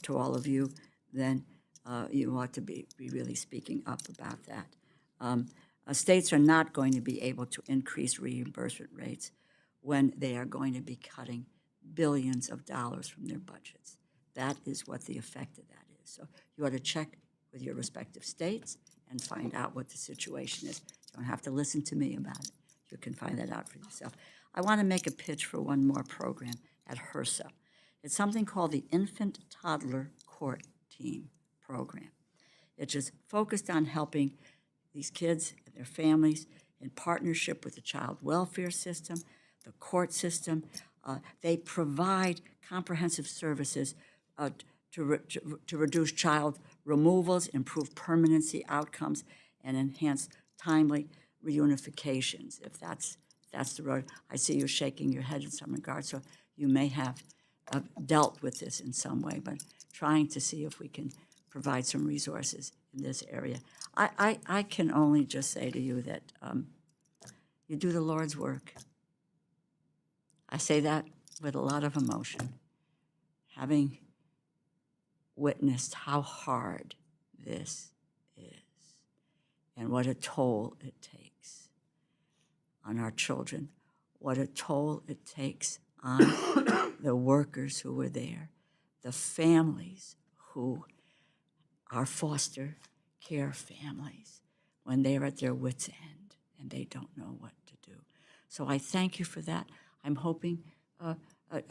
to all of you, then you ought to be really speaking up about that. States are not going to be able to increase reimbursement rates when they are going to be cutting billions of dollars from their budgets. That is what the effect of that is. So you ought to check with your respective states and find out what the situation is. You don't have to listen to me about it. You can find that out for yourself. I want to make a pitch for one more program at HRSA. It's something called the Infant Toddler Court Team Program. It's just focused on helping these kids and their families in partnership with the child welfare system, the court system. They provide comprehensive services to reduce child removals, improve permanency outcomes, and enhance timely reunifications, if that's the road. I see you shaking your head in some regard, so you may have dealt with this in some way, but trying to see if we can provide some resources in this area. I can only just say to you that you do the Lord's work. I say that with a lot of emotion, having witnessed how hard this is and what a toll it takes on our children, what a toll it takes on the workers who were there, the families who are foster care families when they're at their wits' end and they don't know what to do. So I thank you for that. I'm hoping,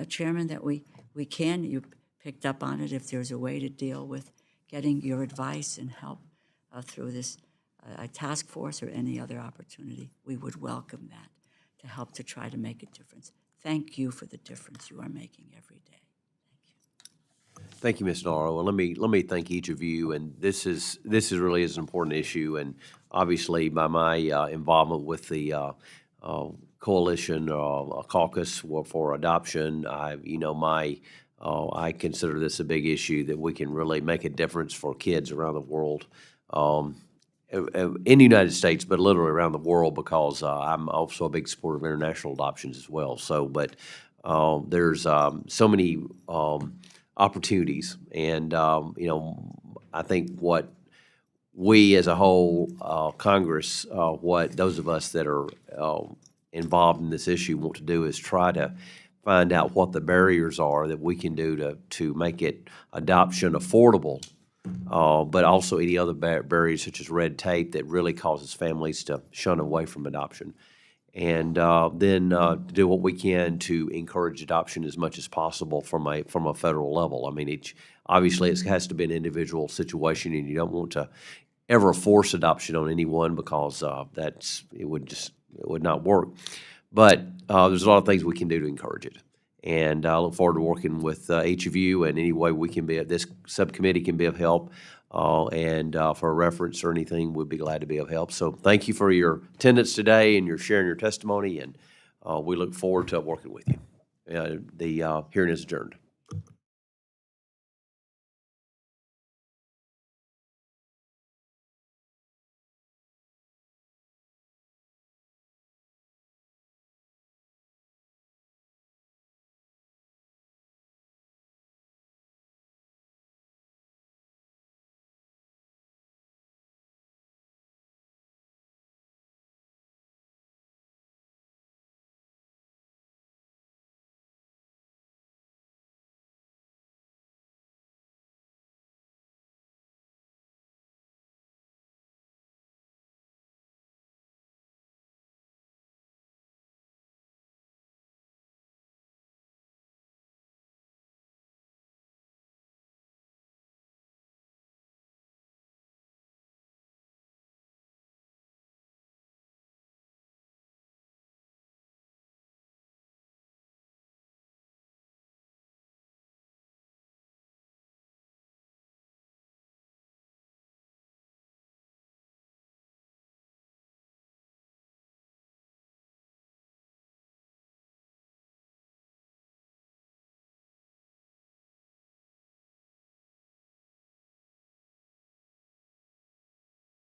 Chairman, that we can, you picked up on it, if there's a way to deal with getting your advice and help through this task force or any other opportunity, we would welcome that to help to try to make a difference. Thank you for the difference you are making every day. Thank you, Ms. Norrow. And let me thank each of you. And this is really is an important issue. And obviously, by my involvement with the coalition caucus for adoption, I consider this a big issue that we can really make a difference for kids around the world, in the United States, but literally around the world, because I'm also a big supporter of international adoptions as well. So, but there's so many opportunities. And, you know, I think what we as a whole, Congress, what those of us that are involved in this issue want to do is try to find out what the barriers are that we can do to make it adoption affordable, but also any other barriers such as red tape that really causes families to shun away from adoption. And then do what we can to encourage adoption as much as possible from a federal level. I mean, obviously it has to be an individual situation, and you don't want to ever force adoption on anyone because it would not work. But there's a lot of things we can do to encourage it. And I look forward to working with each of you, and any way we can be, this subcommittee can be of help. And for a reference or anything, we'd be glad to be of help. So thank you for your attendance today and your sharing your testimony, and we look forward to working with you. The hearing is adjourned.